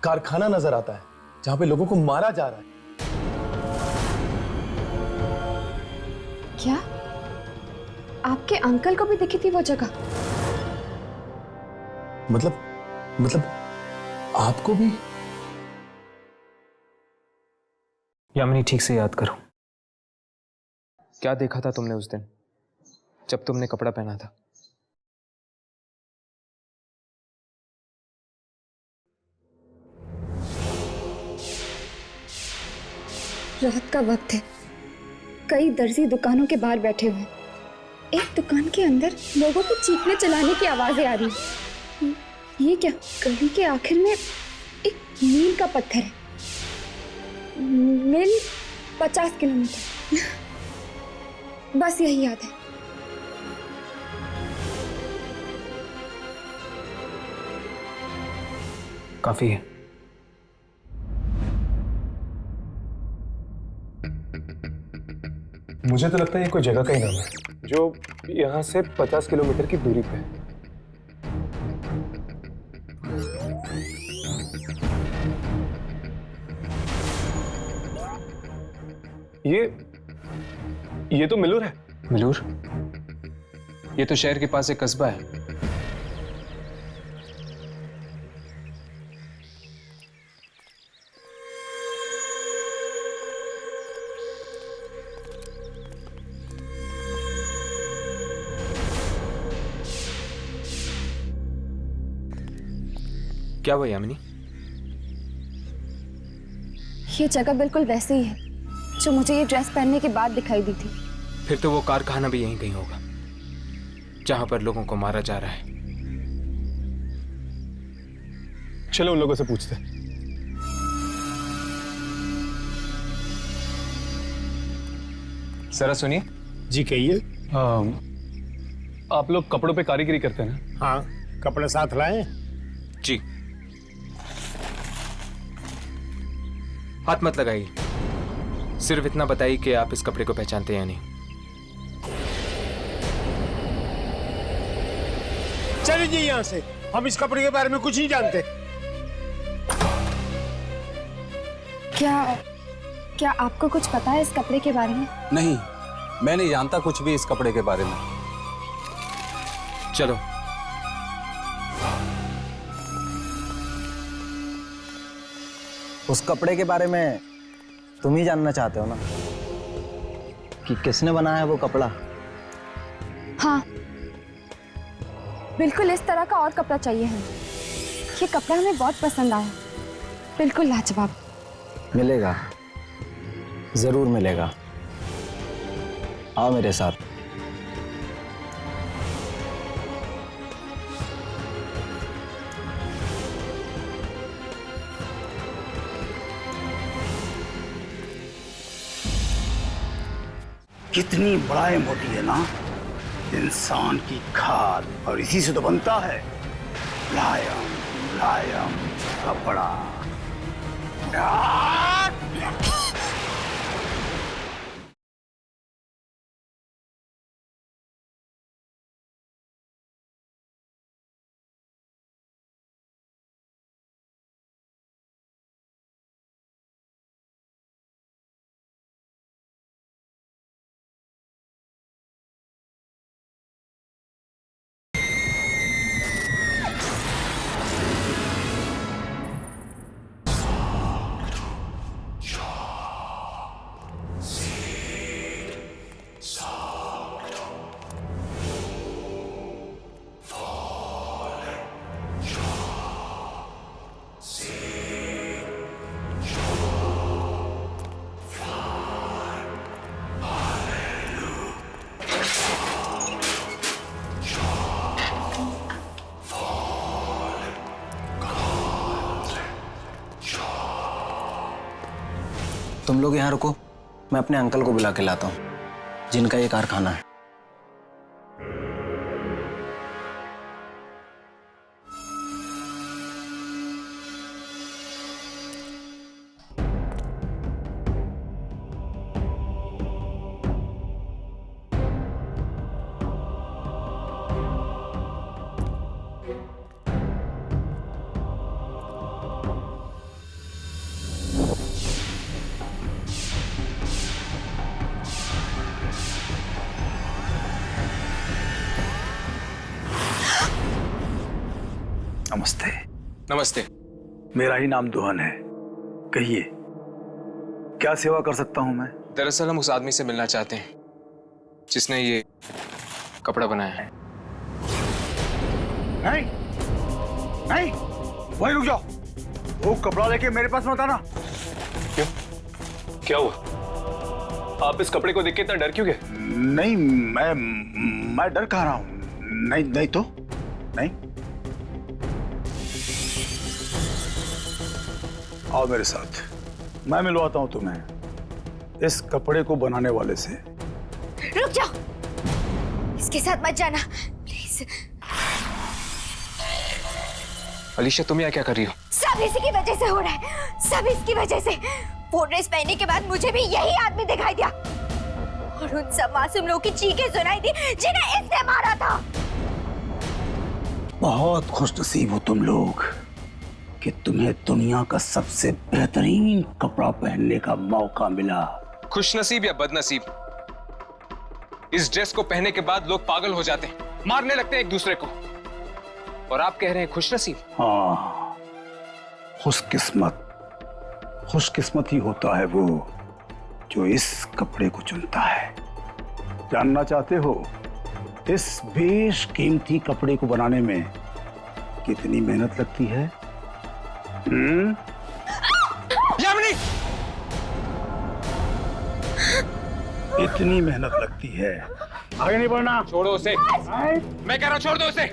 कारखाना नजर आता है जहां पे लोगों को मारा जा रहा है। क्या आपके अंकल को भी दिखी थी वो जगह? मतलब आपको भी? यामिनी, ठीक से याद करो, क्या देखा था तुमने उस दिन जब तुमने कपड़ा पहना था? रात का वक्त है, कई दर्जी दुकानों के बाहर बैठे हुए हैं। एक दुकान के अंदर लोगों को चीखने चलाने की आवाजें आ रही हैं। ये क्या? गली के आखिर में एक मील का पत्थर है। मील 50 किलोमीटर, बस यही याद है। काफी है। मुझे तो लगता है ये कोई जगह का ही नाम है जो यहां से 50 किलोमीटर की दूरी पे है। ये तो मिलूर है। मिलूर? ये तो शहर के पास एक कस्बा है। क्या हुआ यामिनी? ये जगह बिल्कुल वैसे ही है जो मुझे ये ड्रेस पहनने के बाद दिखाई दी थी। फिर तो वो कारखाना भी यहीं कहीं होगा जहां पर लोगों को मारा जा रहा है। चलो उन लोगों से पूछते हैं। जरा सुनिए। जी कहिए। आप लोग कपड़ों पे कारीगरी करते हैं ना? हाँ, कपड़े साथ लाए? जी। हाथ मत लगाइए, सिर्फ इतना बताइए कि आप इस कपड़े को पहचानते हैं या नहीं। चलिए जी यहाँ से, हम इस कपड़े के बारे में कुछ नहीं जानते। क्या आपको कुछ पता है इस कपड़े के बारे में? नहीं, मैं नहीं जानता कुछ भी इस कपड़े के बारे में। चलो। उस कपड़े के बारे में तुम ही जानना चाहते हो ना, कि किसने बनाया है वो कपड़ा? हाँ, बिल्कुल इस तरह का और कपड़ा चाहिए हमें। ये कपड़ा हमें बहुत पसंद आया, बिल्कुल लाजवाब। मिलेगा, जरूर मिलेगा। आओ मेरे साथ। कितनी बड़ाई मोटी है ना इंसान की खाल, और इसी से तो बनता है मुलायम मुलायम कपड़ा। तुम लोग यहाँ रुको, मैं अपने अंकल को बुला के लाता हूँ जिनका ये कारखाना है। नमस्ते। नमस्ते। मेरा ही नाम दुहन है। कहिए, क्या सेवा कर सकता हूं मैं? दरअसल हम उस आदमी से मिलना चाहते हैं जिसने ये कपड़ा बनाया है। नहीं, नहीं, वहीं रुक जाओ। वो कपड़ा लेके मेरे पास मत आना। क्यों? क्या हुआ? आप इस कपड़े को देख के इतना डर क्यों गए? नहीं, मैं डर कह रहा हूं। नहीं, नहीं तो नहीं। आओ मेरे साथ, मैं मिलवाता हूं तुम्हें इस कपड़े को बनाने वाले से। रुक जाओ, इसके साथ मत जाना प्लीज। अलीशा, तुम यहाँ क्या कर रही हो? सब इसी की वजह से हो रहा है, सब इसकी वजह से। वो ड्रेस पहनने के बाद मुझे भी यही आदमी दिखाई दिया और उन सब मासूम लोगों की चीखें सुनाई दी जिन्हें इसने मारा था। बहुत खुशनसीब हो तुम लोग कि तुम्हें दुनिया का सबसे बेहतरीन कपड़ा पहनने का मौका मिला। खुशनसीब या बदनसीब, इस ड्रेस को पहनने के बाद लोग पागल हो जाते हैं, मारने लगते हैं एक दूसरे को, और आप कह रहे हैं खुशनसीब? हाँ, खुशकिस्मत ही होता है वो जो इस कपड़े को चुनता है। जानना चाहते हो इस बेशकीमती कपड़े को बनाने में कितनी मेहनत लगती है? यामिनी! इतनी मेहनत लगती है। आगे नहीं बढ़ना। छोड़ो उसे। मैं कह रहा हूं छोड़ दो उसे।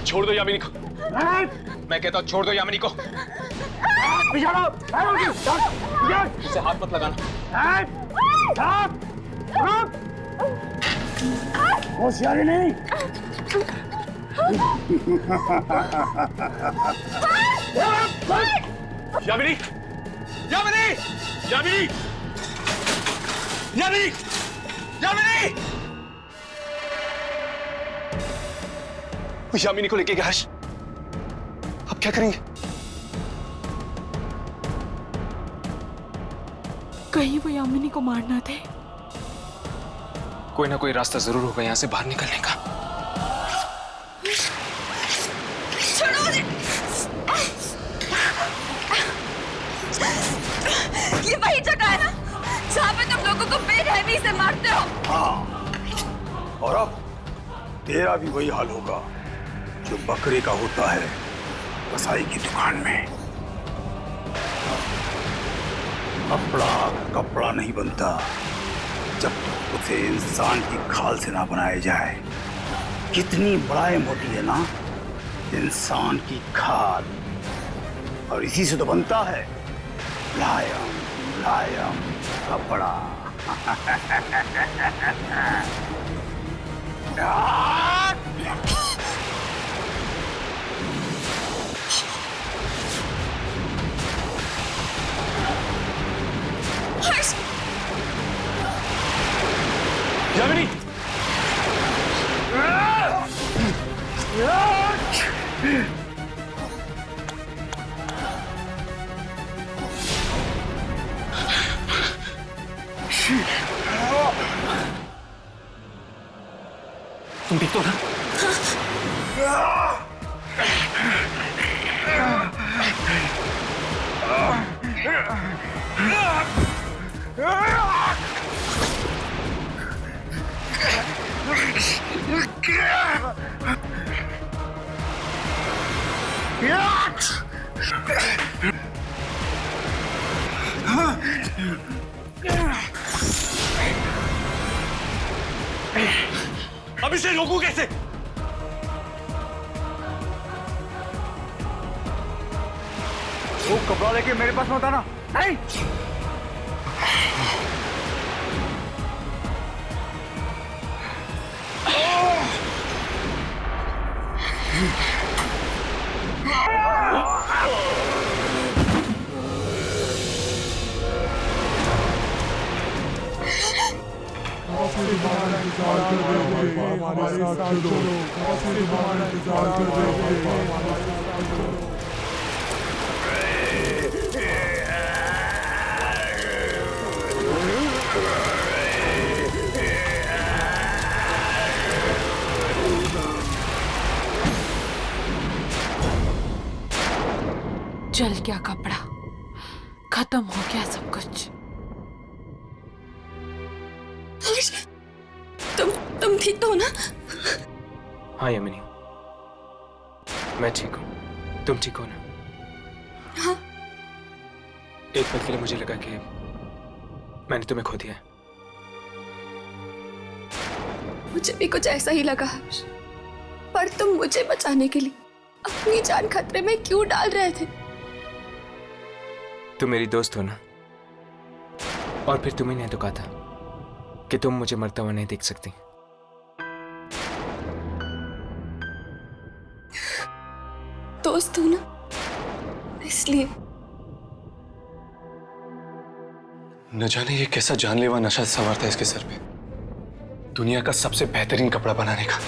छोड़ दो यामिनी को। मैं कहता हूं छोड़ दो यामिनी को। इसे हाथ मत लगाना। होशियारी नहीं। यामिनी! यामिनी! यामिनी! यामिनी! यामिनी! यामिनी को लेके गया हर्ष। अब क्या करेंगे? कहीं वो यामिनी को मारना थे। कोई ना कोई रास्ता जरूर होगा यहाँ से बाहर निकलने का। छोड़ो मुझे। ये वही जगह है ना जहाँ पे तुम लोगों को बेरहमी से मारते हो? हाँ, और अब तेरा भी वही हाल होगा जो बकरे का होता है कसाई की दुकान में। कपड़ा नहीं बनता जब तक उसे इंसान की खाल से ना बनाया जाए। कितनी मुलायम होती है ना इंसान की खाल, और इसी से तो बनता है मुलायम कपड़ा। यामिनी! तुम ठीक तो ना? अब इसे रोकूं कैसे? वो कपड़ा लेके मेरे पास मत आना। नहीं, जल गया कपड़ा, खत्म हो गया सब कुछ। तुम ठीक तो हो ना? हाँ यमिनी, मैं ठीक हूँ। तुम ठीक हो ना? हाँ। एक पल के लिए मुझे लगा कि मैंने तुम्हें खो दिया है। मुझे भी कुछ ऐसा ही लगा हर्ष, पर तुम मुझे बचाने के लिए अपनी जान खतरे में क्यों डाल रहे थे? तुम मेरी दोस्त हो ना, और फिर तुम्ही ने तो कहा था कि तुम मुझे मरता हुआ नहीं देख सकती। दोस्त हो ना, इसलिए। न जाने ये कैसा जानलेवा नशा सवार था इसके सर पे, दुनिया का सबसे बेहतरीन कपड़ा बनाने का।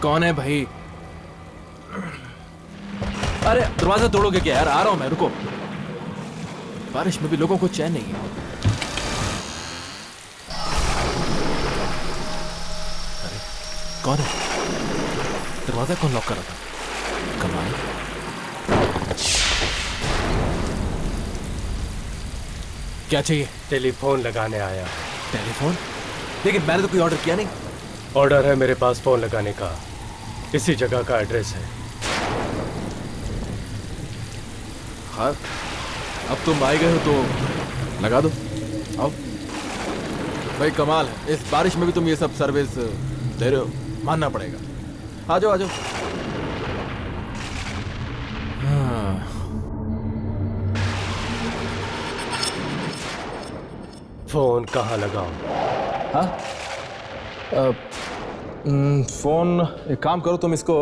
कौन है भाई? अरे दरवाजा तोड़ोगे क्या यार? आ रहा हूं मैं, रुको। बारिश में भी लोगों को चैन नहीं है। अरे कौन है? दरवाजा कौन लॉक कर रहा था? कमाल। क्या चाहिए? टेलीफोन लगाने आया। टेलीफोन? लेकिन मैंने तो कोई ऑर्डर किया नहीं। ऑर्डर है मेरे पास फोन लगाने का, इसी जगह का एड्रेस है। हाँ, अब तुम आ गए हो तो लगा दो। आओ भाई, कमाल है, इस बारिश में भी तुम ये सब सर्विस दे रहे हो, मानना पड़ेगा। आ जाओ आ जाओ। हाँ। फोन कहाँ लगाऊं? हाँ? फोन एक काम करो तुम, इसको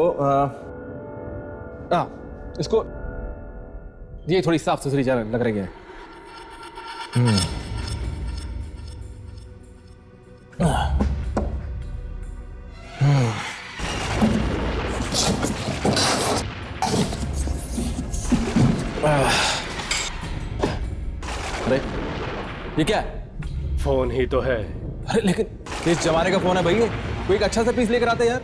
इसको ये थोड़ी साफ सुथरी जगह लग रही है। अरे ये क्या है? फोन ही तो है। अरे लेकिन किस जमाने का फोन है भाई ये? कोई एक अच्छा सा पीस लेकर आते यार।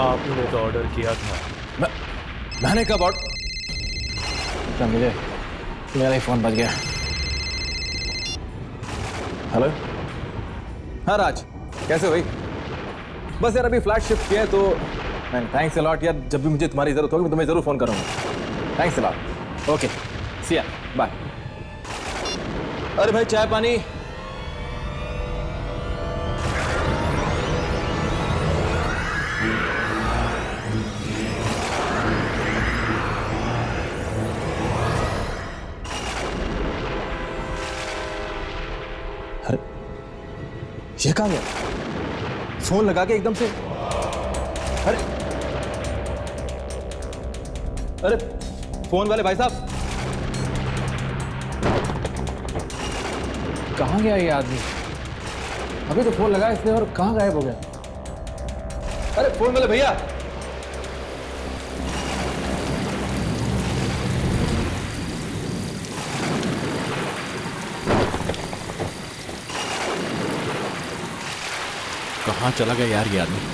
आप ही ने तो ऑर्डर किया था। मैंने कब ऑर्डर? मुझे मेरा ही फोन बज गया। हेलो, हाँ राज, कैसे हो भाई? बस यार अभी फ्लैट शिफ्ट किया है तो थैंक्स अ लॉट यार। जब भी मुझे तुम्हारी जरूरत होगी मैं तुम्हें जरूर फोन करूंगा। Thanks a lot. ओके सी या, बाय। अरे भाई चाय पानी? ये कहाँ गया? फोन लगा के एकदम से। अरे अरे फोन वाले भाई साहब, कहाँ गया ये आदमी? अभी तो फोन लगाया इसने और कहाँ गायब हो गया? अरे फोन वाले भैया, कहाँ चला गया यार ये आदमी?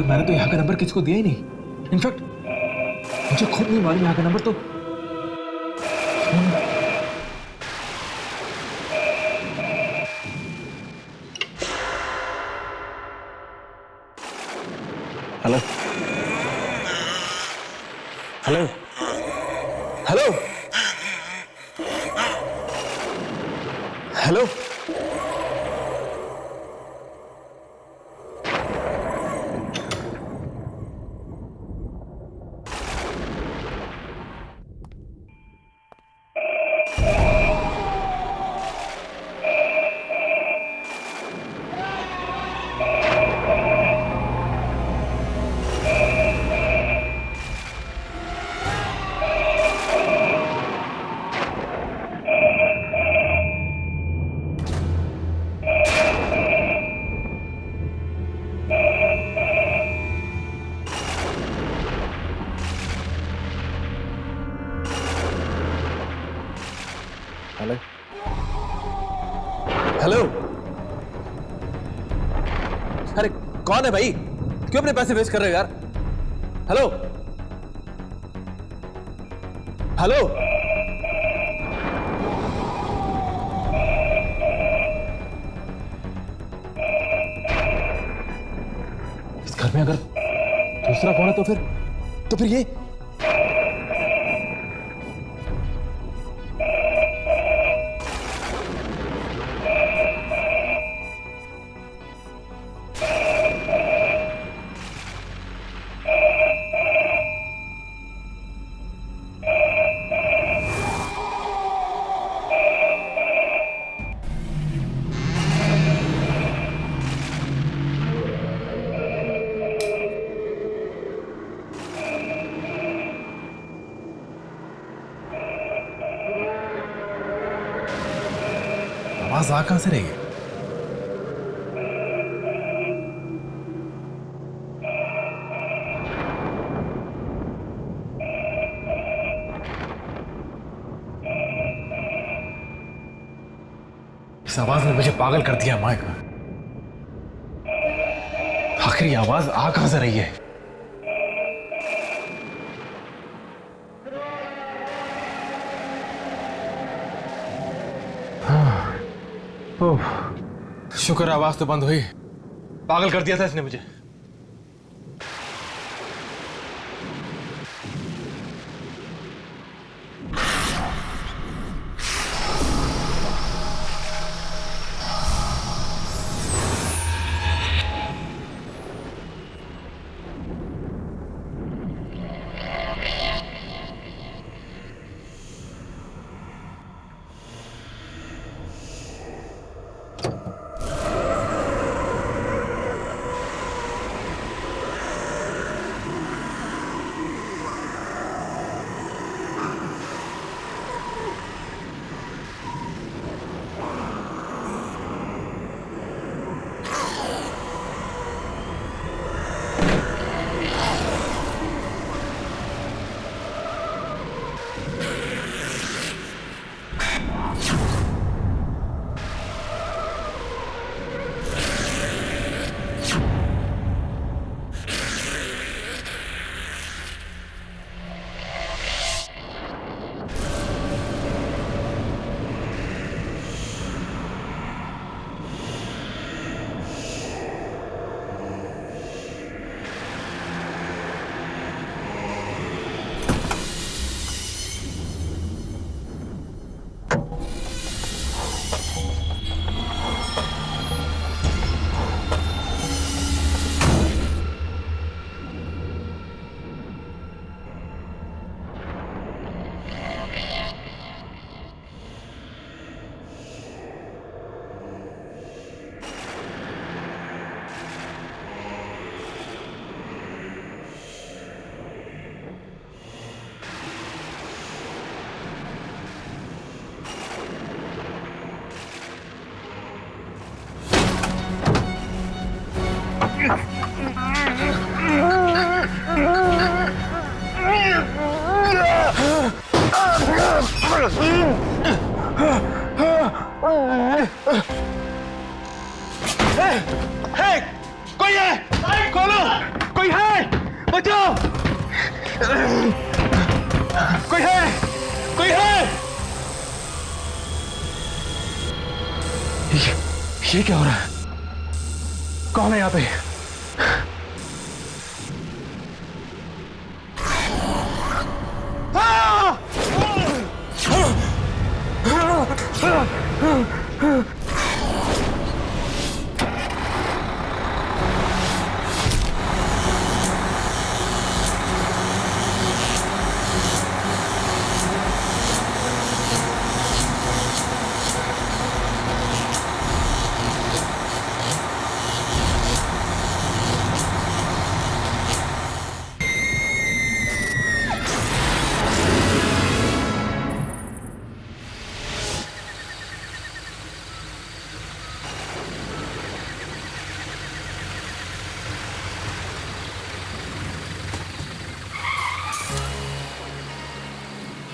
मैंने तो यहाँ का नंबर किसको दिया ही नहीं। इनफैक्ट मुझे खुद नहीं मालूम यहाँ का नंबर तो hello hello hello hello hello hello अरे कौन है भाई? क्यों अपने पैसे वेस्ट कर रहे हो यार? हेलो हेलो इस घर में अगर दूसरा फोन है तो फिर ये आवाज आ कहां से रही है? इस आवाज ने मुझे पागल कर दिया माइक। आखिर ये आवाज आ कहां से रही है? शुक्र आवाज तो बंद हुई। पागल कर दिया था इसने मुझे। कोई है? खोलो! कोई है? बचाओ! कोई है? कोई है? ये क्या हो रहा है? कौन है यहाँ पे?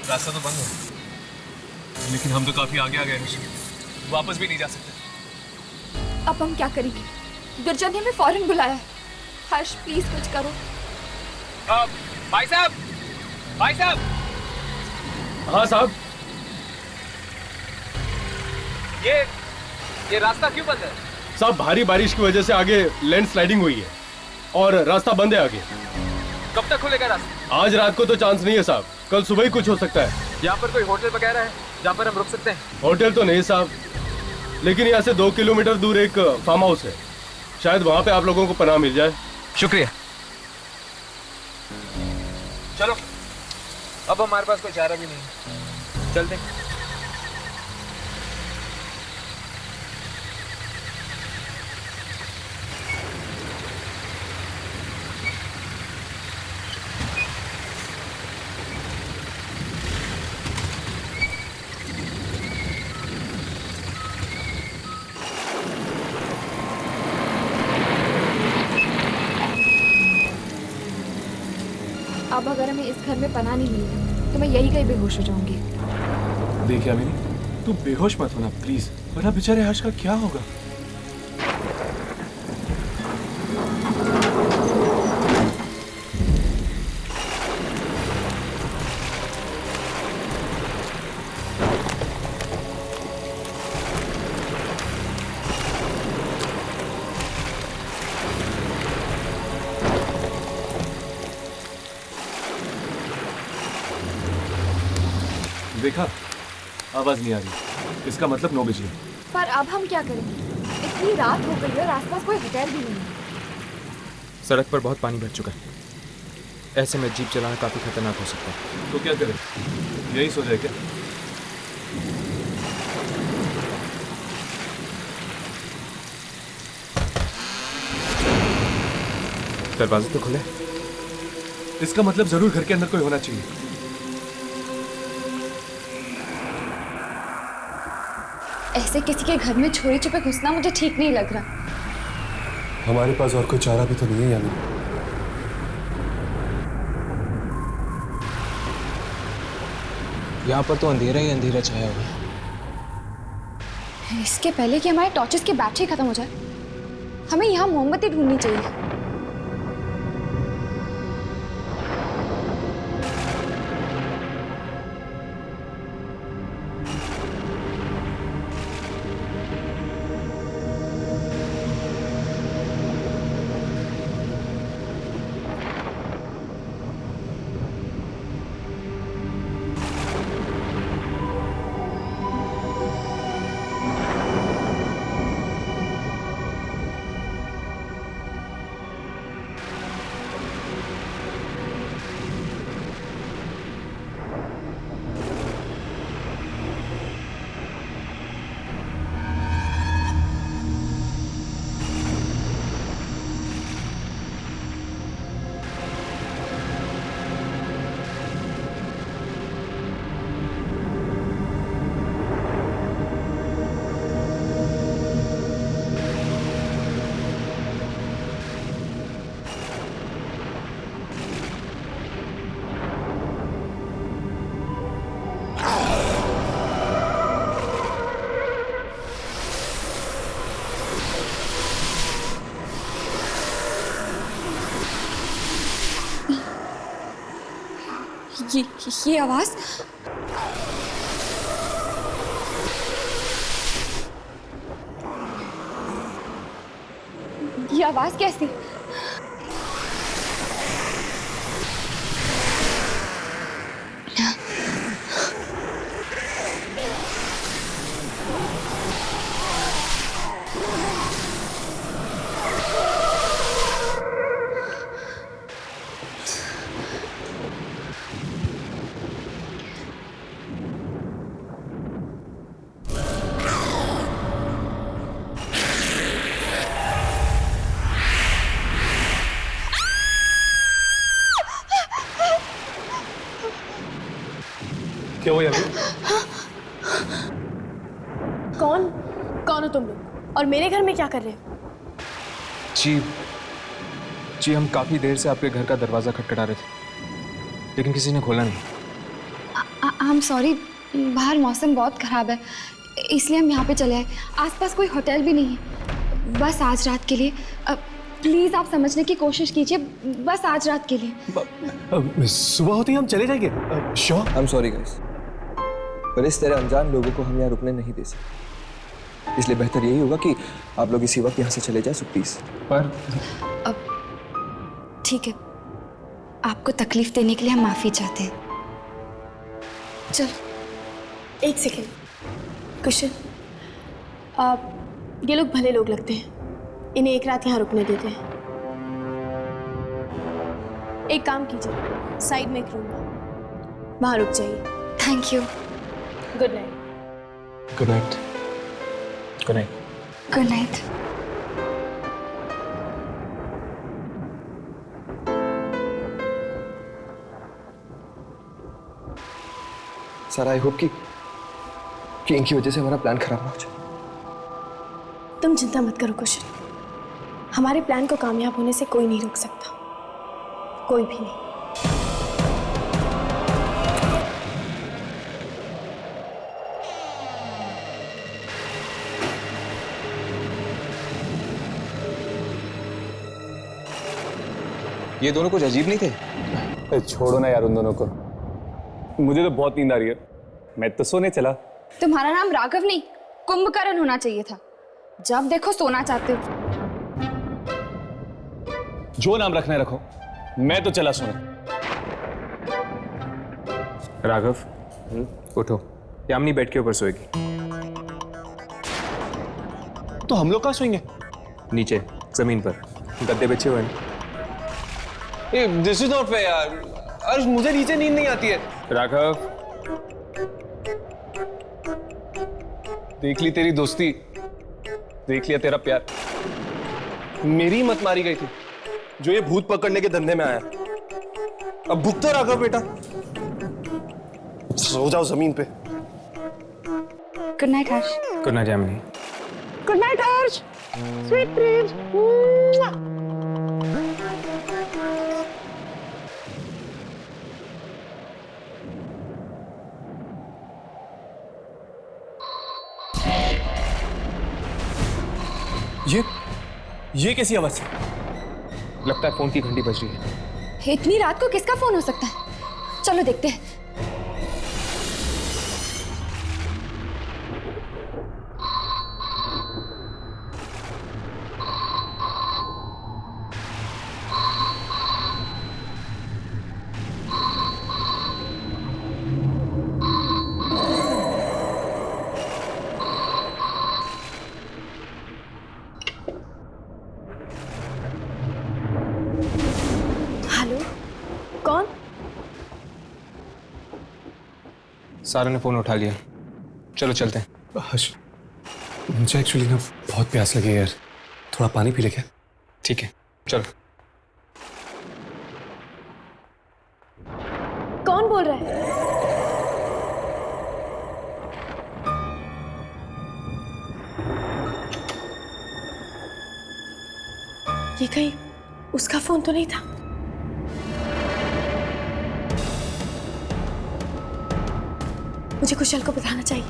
रास्ता तो बंद है, लेकिन हम तो काफी आगे आ गए हैं। वापस भी नहीं जा सकते। अब हम क्या करेंगे? गिरजा ने हमें फौरन बुलाया है। हर्ष प्लीज कुछ करो। भाई साहब, भाई साहब। हाँ साहब। ये रास्ता क्यों बंद है? साहब भारी बारिश की वजह से आगे लैंडस्लाइडिंग हुई है और रास्ता बंद है आगे। कब तक खुलेगा रास्ता? आज रात को तो चांस नहीं है साहब, कल सुबह ही कुछ हो सकता है। यहाँ पर कोई होटल वगैरह है जहाँ पर हम रुक सकते हैं? होटल तो नहीं साहब, लेकिन यहाँ से 2 किलोमीटर दूर एक फार्म हाउस है, शायद वहाँ पे आप लोगों को पनाह मिल जाए। शुक्रिया। चलो, अब हमारे पास कोई चारा भी नहीं, चलते हैं। अब अगर हमें इस घर में पनाह नहीं मिली तो मैं यही कहीं बेहोश हो जाऊंगी। देखिए अमीनी, तू बेहोश मत होना प्लीज, वरना बेचारे हर्ष का क्या होगा। देखा, आवाज नहीं आ रही, इसका मतलब 9 बजे। पर अब हम क्या करेंगे? इतनी रात हो गई है और आसपास कोई होटल भी नहीं है। सड़क पर बहुत पानी भर चुका है, ऐसे में जीप चलाना काफी खतरनाक हो सकता है। तो क्या करें, यही सो जाए क्या? दरवाजे तो खुले, इसका मतलब जरूर घर के अंदर कोई होना चाहिए। ऐसे किसी के घर में चोरी छुपे घुसना मुझे ठीक नहीं लग रहा। हमारे पास और कोई चारा भी तो नहीं है यानी। यहाँ पर तो अंधेरा ही अंधेरा छाया हुआ है। इसके पहले कि हमारे टॉर्चेस की बैटरी खत्म हो जाए, हमें यहाँ मोमबत्ती ढूंढनी चाहिए। ये आवाज ये आवाज कैसी? क्या हुआ अभी? कौन हो तुम लोग और मेरे घर में क्या कर रहे हो? जी हम काफी देर से आपके घर का दरवाजा खटखटा रहे थे, लेकिन किसी ने खोला नहीं। आई एम सॉरी, बाहर मौसम बहुत खराब है इसलिए हम यहाँ पे चले आए। आसपास कोई होटल भी नहीं है, बस आज रात के लिए। प्लीज आप समझने की कोशिश कीजिए, बस आज रात के लिए। सुबह होते ही हम चले जाएंगे। Sure? I am sorry guys, पर इस तरह अनजान लोगों को हम यहाँ रुकने नहीं दे सकते, इसलिए बेहतर यही होगा कि आप लोग इसी वक्त यहाँ से चले जाए। So please. पर ठीक है, आपको तकलीफ देने के लिए हम माफी चाहते हैं। चल एक सेकेंड कुशन, ये लोग भले लोग लगते हैं, इन्हें एक रात यहाँ रुकने देते हैं। एक काम कीजिए, साइड में एक रूम है, वहाँ रुक जाइए। Thank you. Good night. Good night. Good night. Good night. Sir I hope कि इनकी वजह से हमारा प्लान खराब ना हो जाए। तुम चिंता मत करो कुशन, हमारे प्लान को कामयाब होने से कोई नहीं रोक सकता, कोई भी नहीं। ये दोनों कुछ अजीब नहीं थे? छोड़ो ना यार उन दोनों को, मुझे तो बहुत नींद आ रही है, मैं तो सोने चला। तुम्हारा नाम राघव नहीं कुंभकर्ण होना चाहिए था, जब देखो सोना चाहते हो। जो नाम रखना है रखो, मैं तो चला सोने। राघव उठो, यामिनी बेड के ऊपर सोएगी। तो हम लोग कहाँ सोएंगे? नीचे जमीन पर गद्दे बिछे हुए हैं। दिस इज नॉट फेयर यार, अर्श मुझे नीचे नींद नहीं आती है। राघव देख ली तेरी दोस्ती, देख लिया तेरा प्यार, मेरी मत मारी गई थी जो ये भूत पकड़ने के धंधे में आया। अब भुगतो राघव बेटा, सो जाओ जमीन पे। Good night Harsh. Good night Yamini. Good night Harsh, sweet dreams. ये कैसी आवाज है? लगता है फोन की घंटी बज रही है। इतनी रात को किसका फोन हो सकता है? चलो देखते हैं। कौन? सारा ने फोन उठा लिया, चलो चलते हैं। मुझे एक्चुअली ना बहुत प्यास लगी है यार, थोड़ा पानी पी ले क्या? ठीक है चलो। कौन बोल रहा है? ये कहीं उसका फोन तो नहीं था? मुझे कुशल को बताना चाहिए।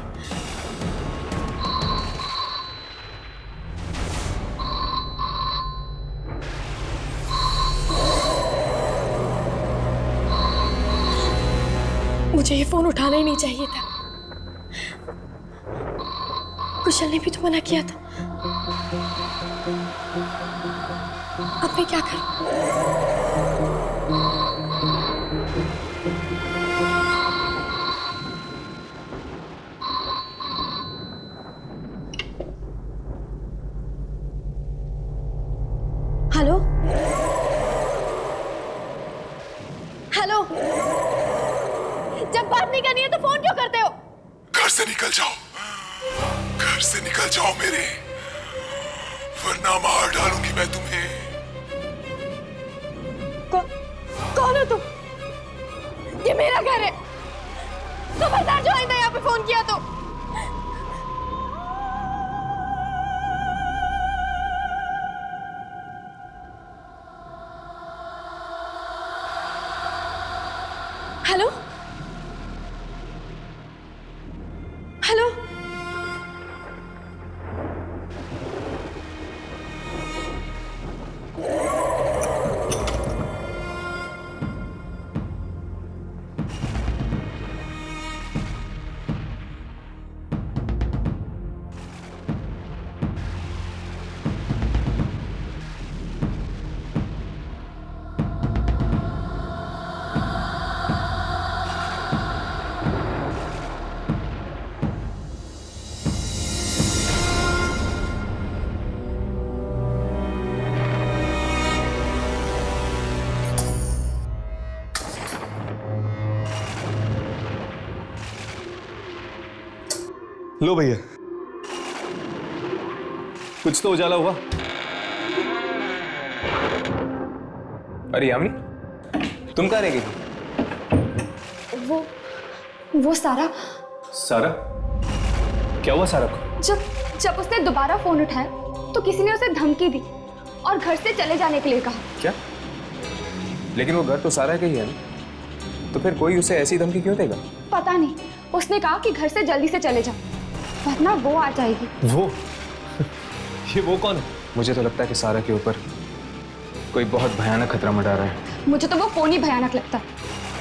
मुझे ये फोन उठाना ही नहीं चाहिए था। कुशल ने भी तो मना किया था। अब मैं क्या करूं? हेलो हेलो, जब बात नहीं करनी है तो फोन क्यों करते हो? घर से निकल जाओ, घर से निकल जाओ मेरे, वरना मार डालूंगी मैं तुम्हें। कौन हो तुम? ये मेरा घर है। खबरदार जो आइंदा यहाँ पे फोन किया तो। हेलो हेलो, लो भैया, कुछ तो उजाला हुआ। अरे यामिनी, तुम कहाँ रह गई? वो सारा क्या हुआ सारा को? जब उसने दोबारा फोन उठाया तो किसी ने उसे धमकी दी और घर से चले जाने के लिए कहा। क्या? लेकिन वो घर तो सारा का ही है ना, तो फिर कोई उसे ऐसी धमकी क्यों देगा? पता नहीं, उसने कहा कि घर से जल्दी से चले जाओ वरना वो आ जाएगी। वो ये वो कौन है? मुझे तो लगता है कि सारा के ऊपर कोई बहुत भयानक खतरा मंडरा रहा है। मुझे तो वो फोन ही भयानक लगता है।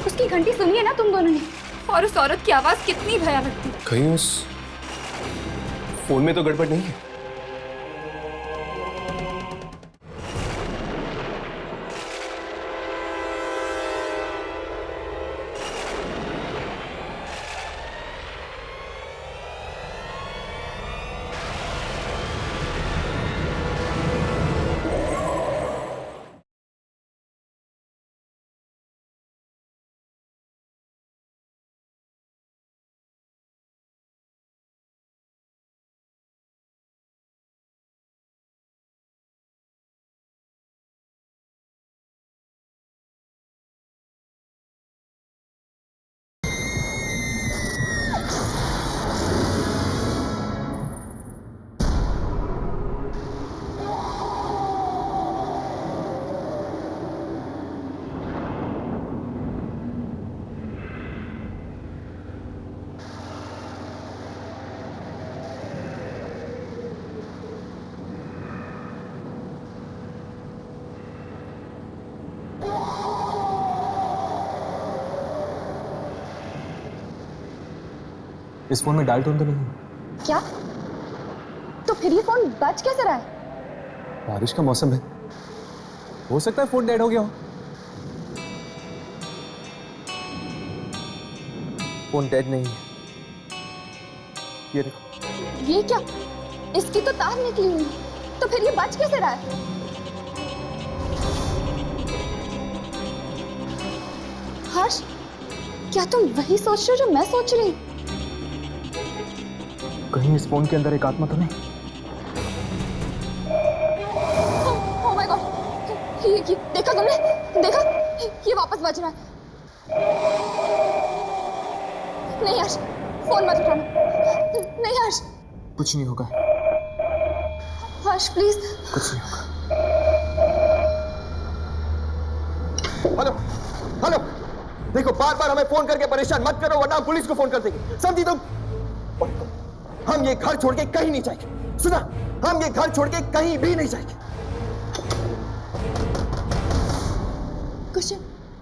उसकी घंटी सुनी है ना तुम दोनों ने, और उस औरत की आवाज कितनी भयानक थी। कहीं उस फोन में तो गड़बड़ नहीं है? इस फोन में डायल टोन तो नहीं है? क्या? तो फिर ये फोन बज कैसे रहा है? बारिश का मौसम है, हो सकता है फोन डेड हो गया हो। फोन डेड नहीं है, ये देखो। ये क्या? इसकी तो तार निकली हुई है, तो फिर ये बज कैसे रहा है? हर्ष, क्या तुम वही सोच रहे हो जो मैं सोच रही हूँ? कहीं इस फोन के अंदर एक आत्मा तो नहीं? ओह माय गॉड, ये देखा तुमने? देखा? ये वापस बज रहा है। नहीं हर्ष, फोन मत उठाना। नहीं हर्ष। कुछ नहीं होगा। हर्ष प्लीज। कुछ नहीं होगा। हेलो हेलो, देखो बार बार हमें फोन करके परेशान मत करो वरना हम पुलिस को फोन कर देंगे, समझी तुम? हम ये घर छोड़ के कहीं नहीं जाएंगे, सुना? हम ये घर छोड़ के कहीं भी नहीं जाएंगे। कुशल,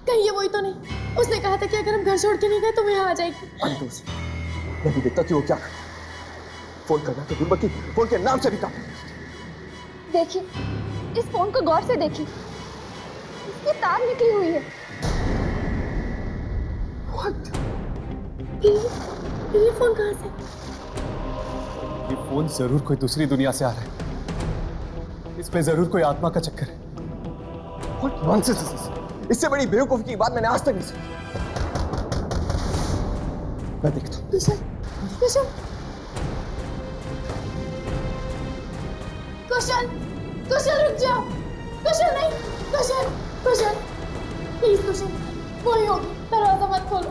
कहीं ये वही तो नहीं? उसने कहा था कि अगर हम घर छोड़ के नहीं गए तो वो यहाँ आ जाएगी। मैं भी देखता कि वो क्या करे। फोन करना तो दूर, बल्कि फोन के नाम से भी कम। देखिए, इस फोन को गौर से देखिए, इसकी तार निकली हुई है। ये फोन कहाँ से? ये फोन जरूर कोई दूसरी दुनिया से आ रहा है। इसमें जरूर कोई आत्मा का चक्कर है। What nonsense is this? इससे बड़ी बेवकूफी की बात मैंने आज तक नहीं सुनी। मैं देखता हूँ। कुशल, कुशल, कुशल, कुशल रुक जाओ। कुशल नहीं, कुशल, कुशल, प्लीज कुशल, वही होगी, दरवाजा मत खोलो।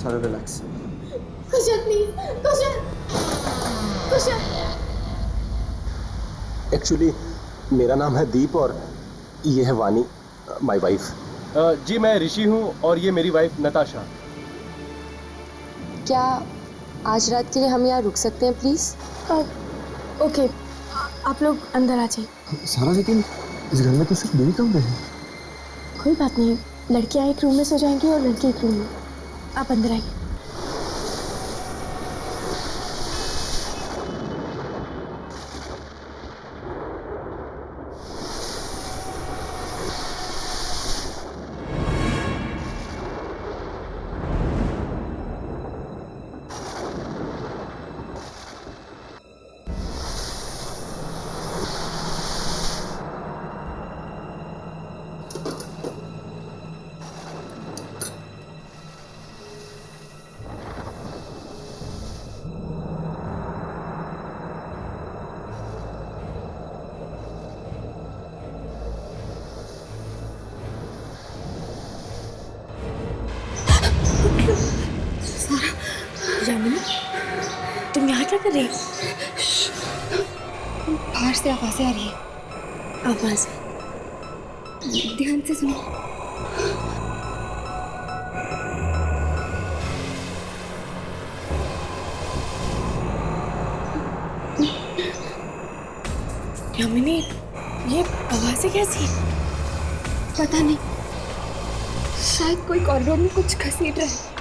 चलो relax. Kusal please, Kusal, Kusal. Actually मेरा नाम है दीप और ये है वानी, माय वाइफ। जी मैं ऋषि हूँ और ये मेरी वाइफ नताशा। क्या आज रात के लिए हम यहाँ रुक सकते हैं प्लीज? ओके, आप लोग अंदर आ जाइए। सारा, लेकिन इस घर में तो सिर्फ 2 कमरे हैं। कोई बात नहीं, लड़कियां एक रूम में सो जाएंगी और लड़के एक रूम में। आप अंदर आइए। यामिनी, तुम यहाँ क्या कर रही हो? बाहर से आवाजें आ रही है। आवाज? ध्यान से सुनो। यामिनी, ये आवाजें कैसी? पता नहीं, शायद कोई कॉरिडोर में कुछ घसीट रहा है।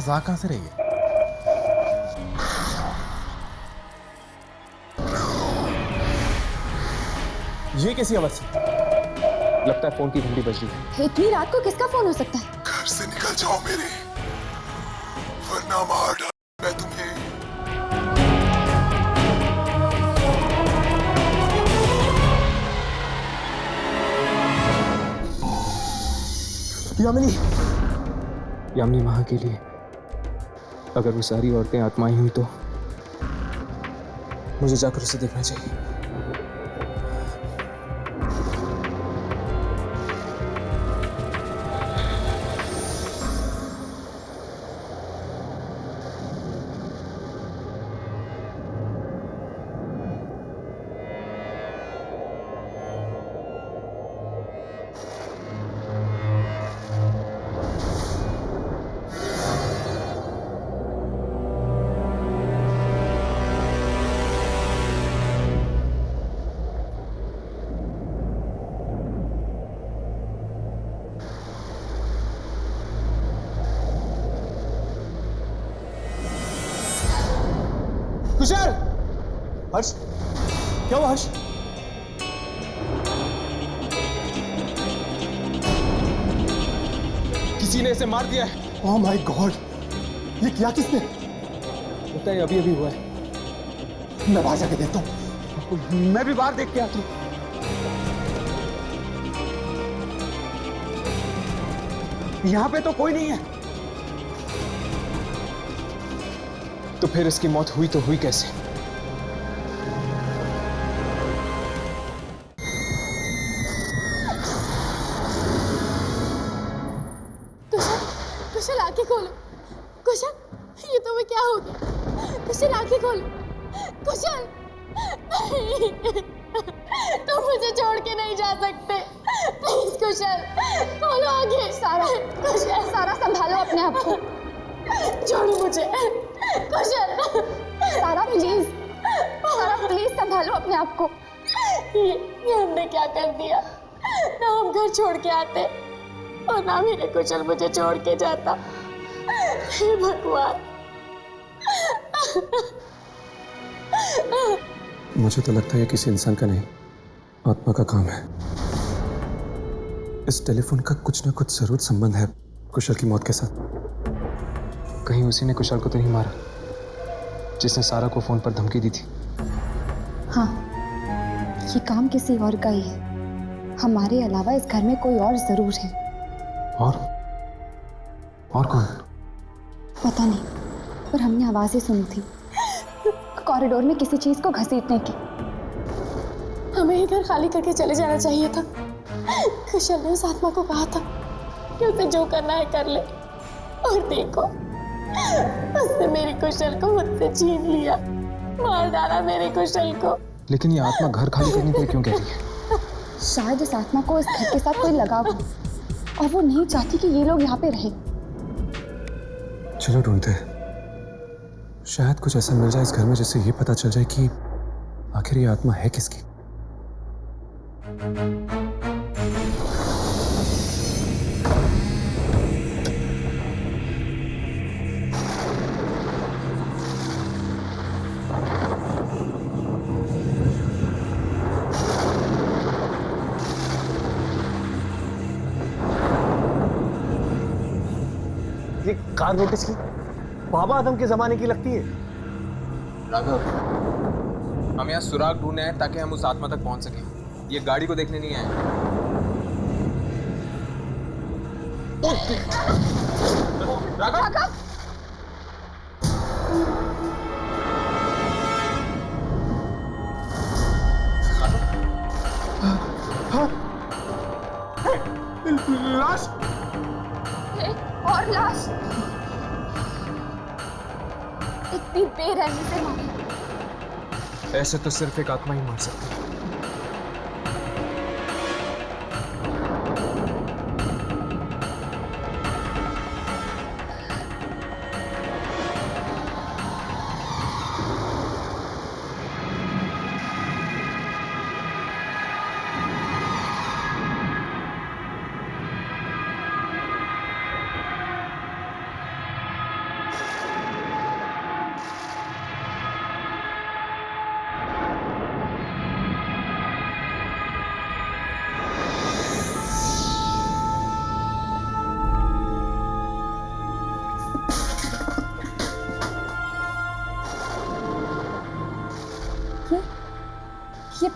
आवाज आ कहां से रही है? ये कैसी आवाज थी? लगता है फोन की घंटी बज रही है। इतनी रात को किसका फोन हो सकता है? घर से निकल जाओ मेरे, वरना मार डाल मैं तुम्हें। यामिनी, यामिनी वहां के लिए अगर वो सारी औरतें आत्माएं हुई तो मुझे जाकर उसे देखना चाहिए। कुशल! हर्ष, क्या हुआ हर्ष? किसी ने इसे मार दिया है। ओह माय गॉड, ये किया किसने? लगता है अभी अभी हुआ है। मैं बाहर जाके देखता हूँ। मैं भी बाहर देख के आता हूँ। यहाँ पे तो कोई नहीं है। तो फिर इसकी मौत हुई तो हुई कैसे? कुशल आंखें खोलो। कुशल, ये तुम्हें क्या हो गया? कुशल आंखें खोलो। कुशल, नहीं, तुम मुझे छोड़ के नहीं जा सकते। प्लीज कुशल, खोलो आंखें। सारा, कुशल, सारा संभालो अपने आप को। छोड़ो मुझे। कुशल, सारा प्लीज, सारा प्लीज संभालो अपने आप को। ये हमने क्या कर दिया? ना हम घर छोड़ के आते और ना मेरे कुशल मुझे छोड़ के जाता। हे भगवान। मुझे तो लगता है ये किसी इंसान का नहीं, आत्मा का काम है। इस टेलीफोन का कुछ ना कुछ जरूर संबंध है कुशल की मौत के साथ। कहीं उसी ने कुशल को तो नहीं मारा जिसने सारा को फोन पर धमकी दी थी? हाँ, ये काम किसी और का ही है। हमारे अलावा इस घर में कोई और जरूर है। और कौन? पता नहीं, पर हमने आवाजें सुनी थी कॉरिडोर में किसी चीज को घसीटने की। हमें ये घर खाली करके चले जाना चाहिए था। कुशल ने उस आत्मा को कहा था कि उसे जो करना है कर ले, और देखो उसने मेरे कुशल को मुझसे छीन लिया, मार डाला मेरे कुशल को। लेकिन ये आत्मा घर खाली करने के लिए क्यों कह रही है? शायद इस आत्मा को इस घर के साथ कोई लगाव हो और वो नहीं चाहती कि ये लोग यहाँ पे रहे। चलो ढूंढते हैं, शायद कुछ ऐसा मिल जाए इस घर में जिससे ये पता चल जाए कि आखिर ये आत्मा है किसकी। ये कार नोटिस की बाबा आदम के जमाने की लगती है। राघव, हम यहाँ सुराग ढूंढने हैं ताकि हम उस आत्मा तक पहुंच सकें। ये गाड़ी को देखने नहीं आए। राघव! लाश और लाश इतनी बेरहमी से मारी। ऐसे तो सिर्फ एक आत्मा ही मार सकती है।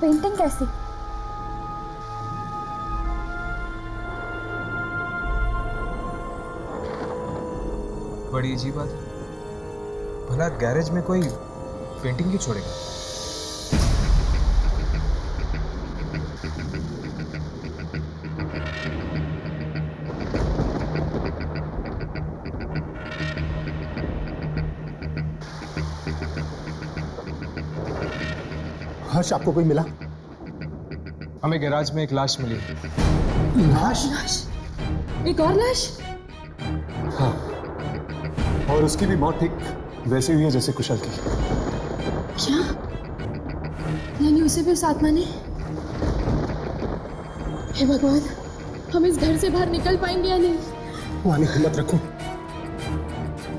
पेंटिंग कैसी? बड़ी अजीब बात है। भला गैरेज में कोई पेंटिंग क्यों छोड़ेगा? हर्ष, आपको कोई मिला? हमें गैराज में एक लाश मिली। लाश? एक और लाश? हाँ, और उसकी भी मौत ठीक वैसे हुई है जैसे कुशल की। क्या? यानी उसे भी उस आत्मा ने? हे भगवान, हम इस घर से बाहर निकल पाएंगे या नहीं? वानी, हिम्मत रखो।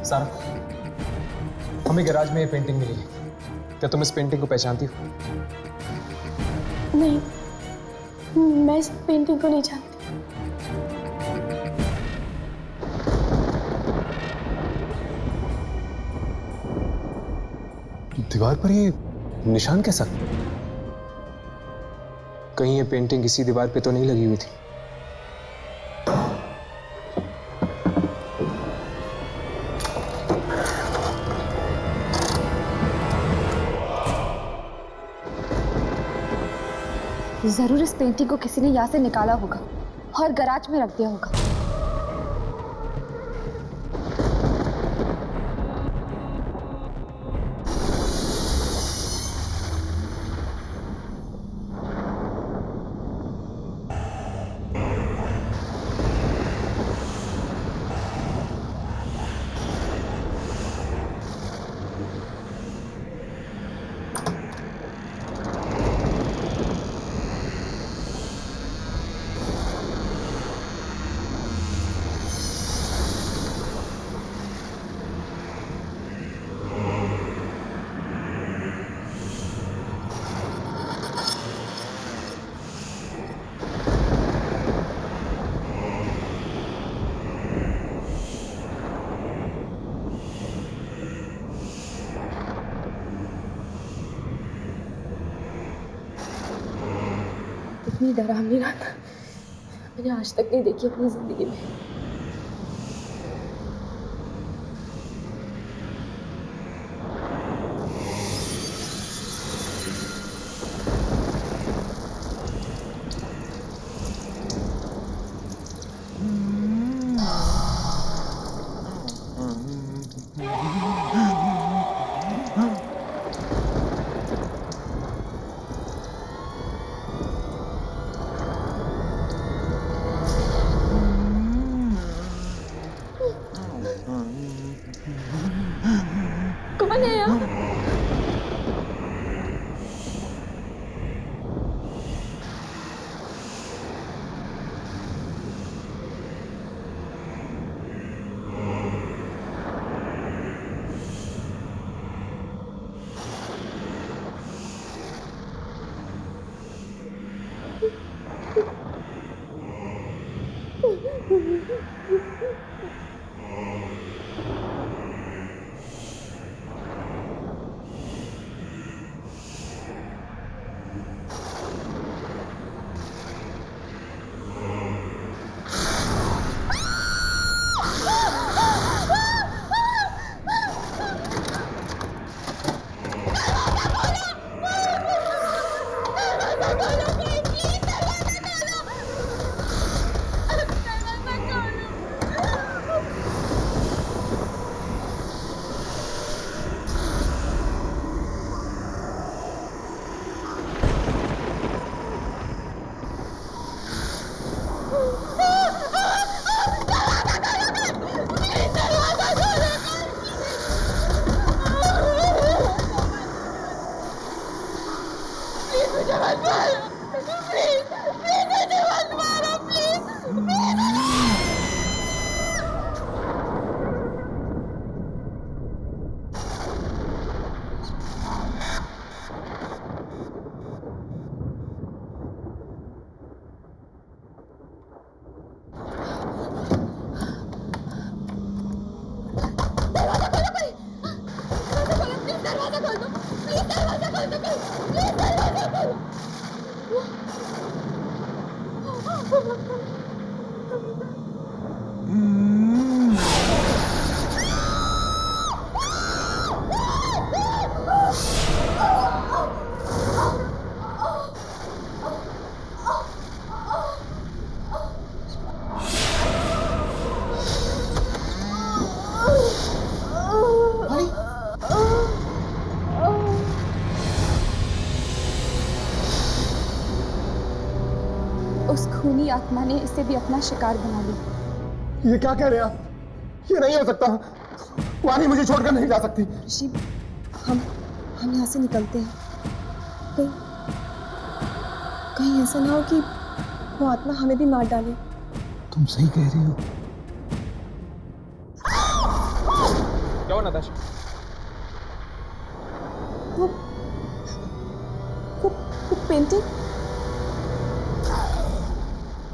सारा, हमें गैराज में ये पेंटिंग मिली है। क्या तुम इस पेंटिंग को पहचानती हो? नहीं, मैं इस पेंटिंग को नहीं जानती। दीवार पर ये निशान कैसा? कहीं ये पेंटिंग किसी दीवार पे तो नहीं लगी हुई थी? जरूर इस पेंटिंग को किसी ने यहाँ से निकाला होगा और गैराज में रख दिया होगा। इतनी डरावनी रात मैंने आज तक नहीं देखी अपनी जिंदगी में। कौन है यहाँ? उस खूनी आत्मा ने इसे भी अपना शिकार बना लिया। ये क्या कह रहे हैं आप? ये नहीं हो सकता। वानी मुझे छोड़कर नहीं जा सकती। ऋषि, हम यहाँ से निकलते हैं। कहीं ऐसा ना हो कि वो आत्मा हमें भी मार डाले। तुम सही कह रही हो। क्या हुआ नताशा? वो पेंटिंग।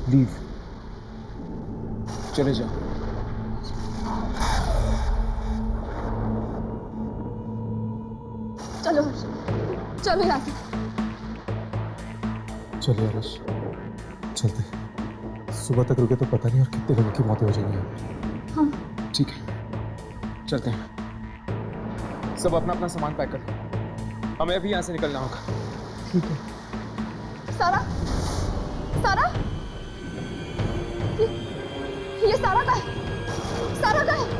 लीव, चले जाओ। चलो हर्ष, चलो यहाँ से। चलिए हर्ष, चलते। सुबह तक रुके तो पता नहीं और कितने लोगों की मौतें हो जाएंगी। हाँ। ठीक है, चलते हैं। सब अपना अपना सामान पैक कर, हमें अभी यहाँ से निकलना होगा। ठीक है। सारा, सारा, ये सारा का है। सारा का है।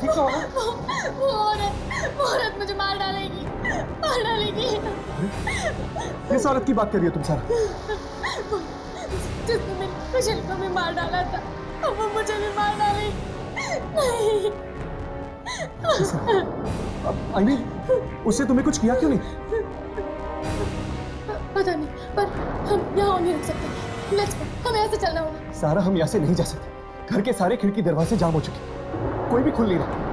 वो औरत मुझे मार डालेगी, मार डालेगी। किस औरत की बात कर रही हो तुम सारा? जिसने मेरी कुशल को भी मार डाला था, अब वो मुझे भी मार डालेगी। नहीं। आई मीन, उससे तुम्हें कुछ किया क्यों नहीं? पता नहीं, पर हम यहाँ नहीं रुक सकते। लेट्स गो, हमें यहाँ से चलना होगा। सारा, हम यहाँ से नहीं जा सकते। घर के सारे खिड़की दरवाजे जाम हो चुके, कोई भी खुल नहीं रहा।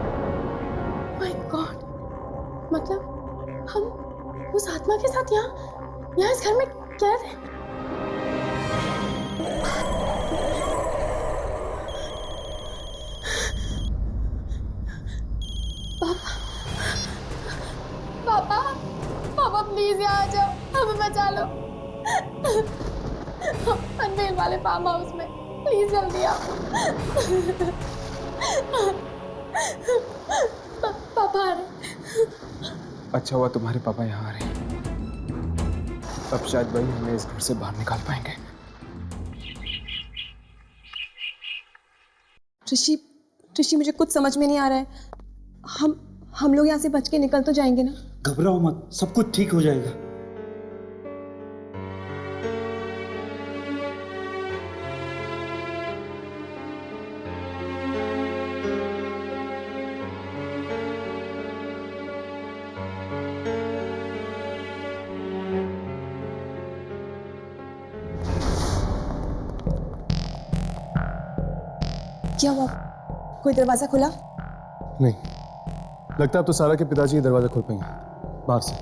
माय गॉड, मतलब हम उस आत्मा के साथ यहाँ इस घर में कैद हैं? वाले फार्म हाउस में। प्लीज जल्दी आओ। पापा आ रहे। अच्छा हुआ तुम्हारे पापा यहाँ आ रहे हैं। अब शायद वही हमें इस घर से बाहर निकाल पाएंगे। ऋषि मुझे कुछ समझ में नहीं आ रहा है। हम लोग यहाँ से बच के निकल तो जाएंगे ना? घबराओ मत, सब कुछ ठीक हो जाएगा। क्या हुआ? कोई दरवाजा खुला? नहीं, लगता है अब तो सारा के पिताजी ये दरवाजा खोल पाएंगे बाहर से।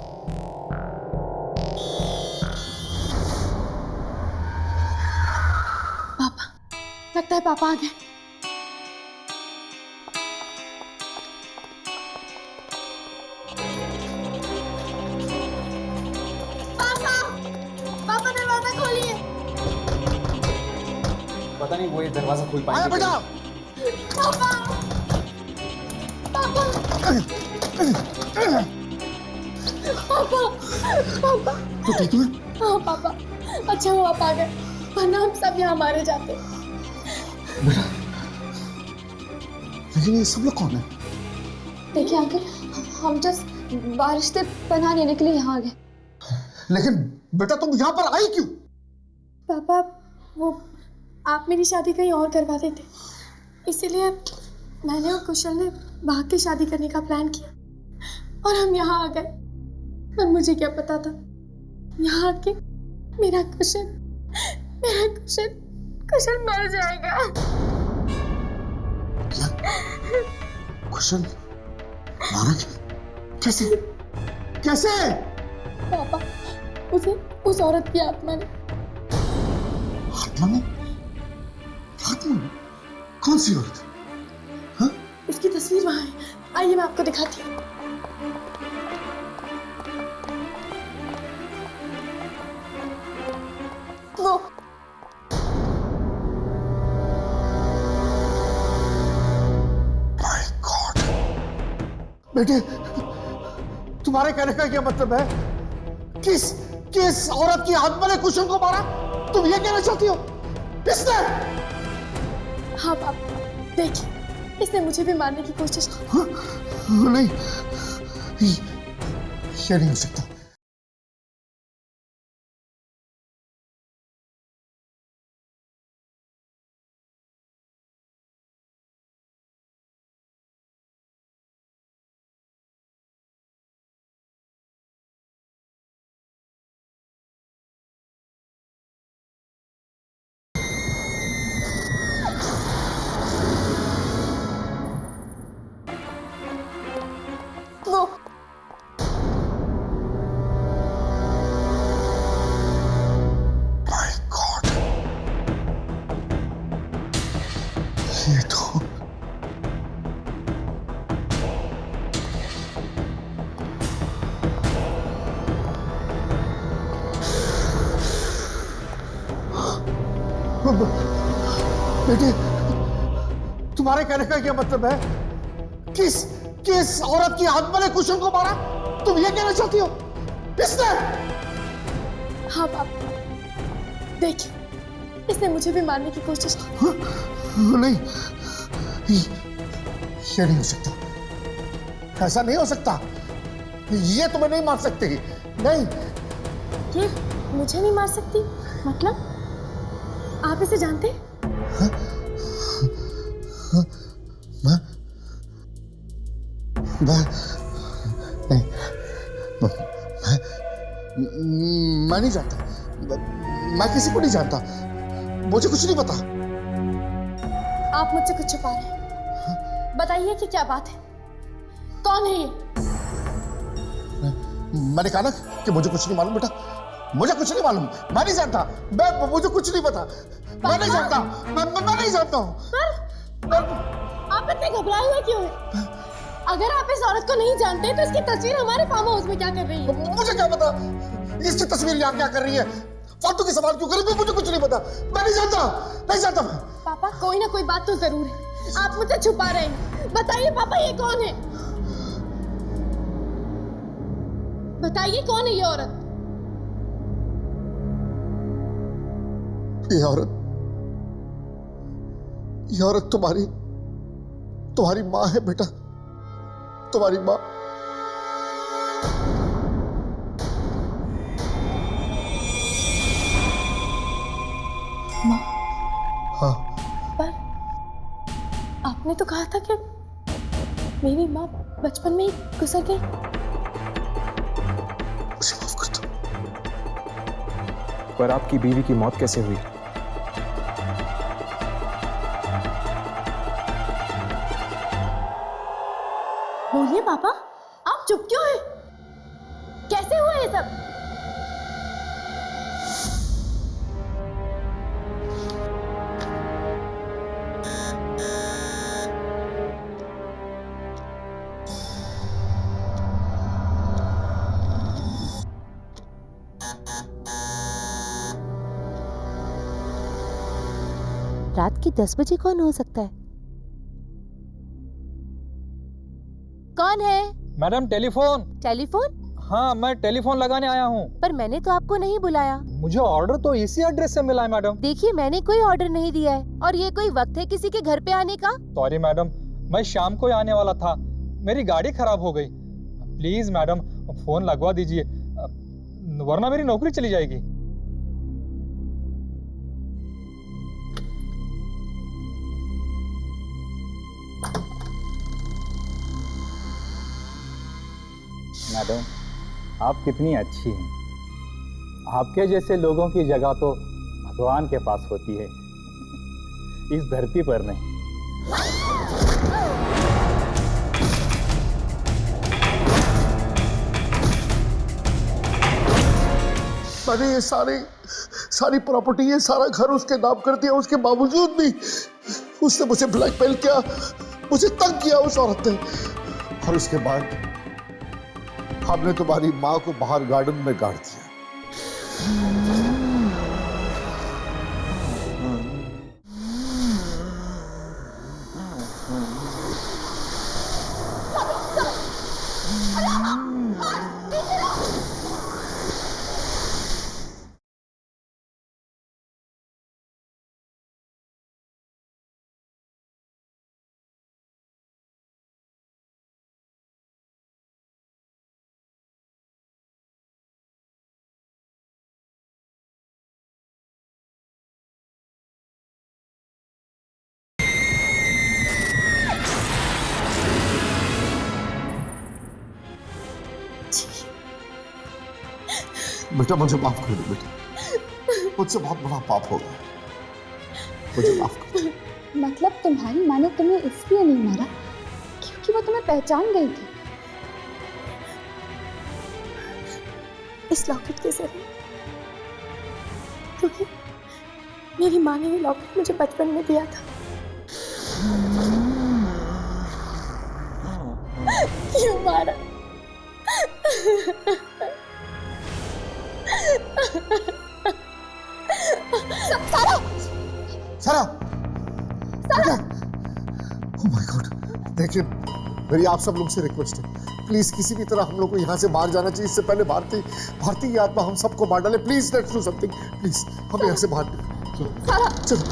पापा, लगता है पापा आ गए। पापा दरवाजा खोलिए। पता नहीं वो ये दरवाजा खोल पाएंगे। बेटा। पापा। पापा। पापा। पापा। तो ठीक है? हाँ पापा, अच्छा हुआ आप आ गए, वरना हम सब यहाँ मारे जाते। बेटा, लेकिन ये सब लोग कौन है? देखिए अंकल, हम जस्ट बारिश से पनाह लेने के लिए यहाँ आ गए। लेकिन बेटा तुम यहाँ पर आई क्यों? पापा, वो आप मेरी शादी कहीं और करवा देते, इसीलिए मैंने और कुशल ने भाग के शादी करने का प्लान किया और हम यहाँ आ गए। और मुझे क्या पता था यहाँ आके मेरा कुशल मर जाएगा। क्या? कुशल मारा क्या? कैसे? कैसे? पापा, उसे उस औरत की आत्मा ने। आत्मा ने? आत्मा ने? कौन सी औरत? हाँ? उसकी तस्वीर वहाँ है, आइए मैं आपको दिखाती हूँ। वो माय गॉड! बेटे, तुम्हारे कहने का क्या मतलब है? किस औरत की आत्मा ने कुशल को मारा? तुम ये कहना चाहती हो? इसने? हाँ पापा, देखिए, इसने मुझे भी मारने की कोशिश की। हाँ? नहीं, ये नहीं हो सकता। वो माय गॉड! ये तो बेटे, तुम्हारे कहने का क्या मतलब है? किस औरत की आत्मा ने कुशल को मारा? तुम ये कहना चाहती हो? इसने? हाँ पापा, देखिए, इसने मुझे भी मारने की कोशिश की। हाँ? नहीं, ये नहीं हो सकता। ऐसा नहीं हो सकता। ये तुम्हें नहीं मार सकती। नहीं। ये मुझे नहीं मार सकती? मतलब आप इसे जानते हैं? हाँ? हाँ? मैं नहीं जानता। मैं किसी को नहीं जानता। मुझे कुछ नहीं पता। आप मुझसे कुछ छुपा रहे हैं। बताइए कि क्या बात है? कौन है ये? मैंने कहा ना कि मुझे कुछ नहीं मालूम बेटा। मुझे कुछ नहीं मालूम। मैं नहीं जानता। मुझे कुछ नहीं पता। मैं नहीं जानता। मैं नहीं जानता हूँ। आप इतने घबराए हुए क्यों हैं? अगर आप इस औरत को नहीं जानते तो इसकी तस्वीर हमारे फार्म हाउस में क्या कर रही है? मुझे क्या पता इसकी तस्वीर यहाँ क्या कर रही है। फालतू के सवाल क्यों करें? मुझे कुछ नहीं पता, मैं नहीं जानता, नहीं जानता मैं। पापा कोई ना कोई बात तो जरूर है, आप मुझे छुपा रहे हैं। बताइए पापा ये कौन है? बताइए कौन है ये औरत? ये औरत तुम्हारी माँ है बेटा, तुम्हारी माँ। माँ? हाँ। पर आपने तो कहा था कि मेरी माँ बचपन में ही गुजर गई। मुझे माफ कर दो। पर आपकी बीवी की मौत कैसे हुई? बोलिए पापा, आप चुप क्यों हैं? कैसे हुआ ये सब? रात के 10 बजे कौन हो सकता है? कौन है? Madam telephone. टेलीफोन? हाँ, मैं टेलीफोन लगाने आया हूँ। पर मैंने तो आपको नहीं बुलाया। मुझे ऑर्डर तो इसी एड्रेस से मिला है मैडम। देखिए मैंने कोई ऑर्डर नहीं दिया है, और ये कोई वक्त है किसी के घर पे आने का? सॉरी मैडम, मैं शाम को ही आने वाला था, मेरी गाड़ी खराब हो गई। प्लीज मैडम फोन लगवा दीजिए, वरना मेरी नौकरी चली जाएगी। मैडम आप कितनी अच्छी हैं। आपके जैसे लोगों की जगह तो भगवान के पास होती है, इस धरती पर नहीं। मैंने ये सारी प्रॉपर्टी, ये सारा घर उसके नाम कर दिया, उसके बावजूद भी उसने मुझे ब्लैकमेल किया, मुझे तंग किया उस औरत ने। और उसके बाद हमने तुम्हारी माँ को बाहर गार्डन में गाड़ दिया। बेटा मुझे माफ कर दो बेटा, मुझसे बहुत बड़ा पाप हो गया, मुझे माफ कर दो। मतलब तुम्हारी माँ ने तुम्हें इसलिए नहीं मारा क्योंकि वो तुम्हें पहचान गई थी? इस लॉकेट के जरिए, क्योंकि मेरी माँ ने ये लॉकेट मुझे बचपन में दिया था। क्यों मारा? सारा ओह माय गॉड, देखिए मेरी आप सब लोग से रिक्वेस्ट है, प्लीज किसी भी तरह हम लोग को यहाँ से बाहर जाना चाहिए। इससे पहले भारतीय आत्मा हम सबको मार डाले। Please let's do something, please हम यहाँ से बाहर चलो।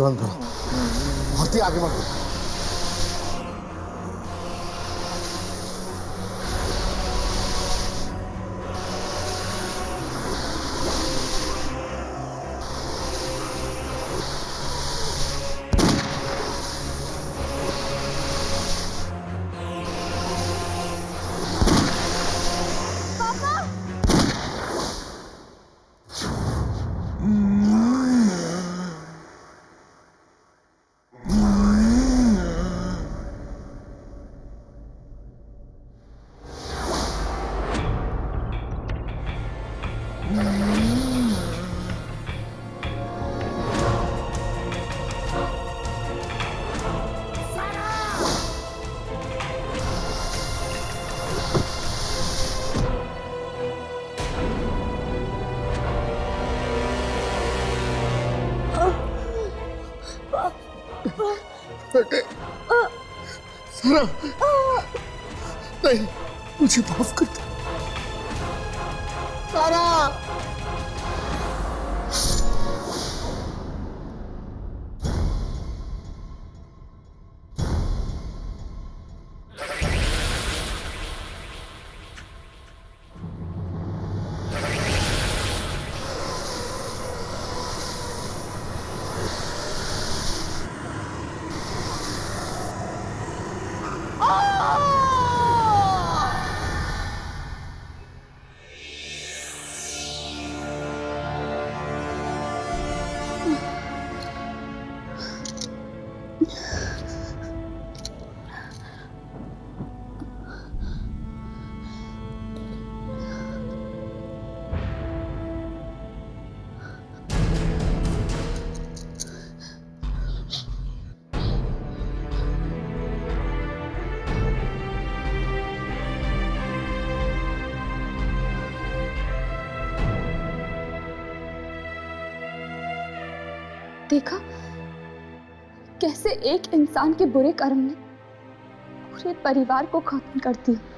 बंद करो, भर्ती आगे बढ़ो। बेटे, सारा, नहीं, मुझे माफ कर दो सारा। देखा कैसे एक इंसान के बुरे कर्म ने पूरे परिवार को खत्म कर दिया।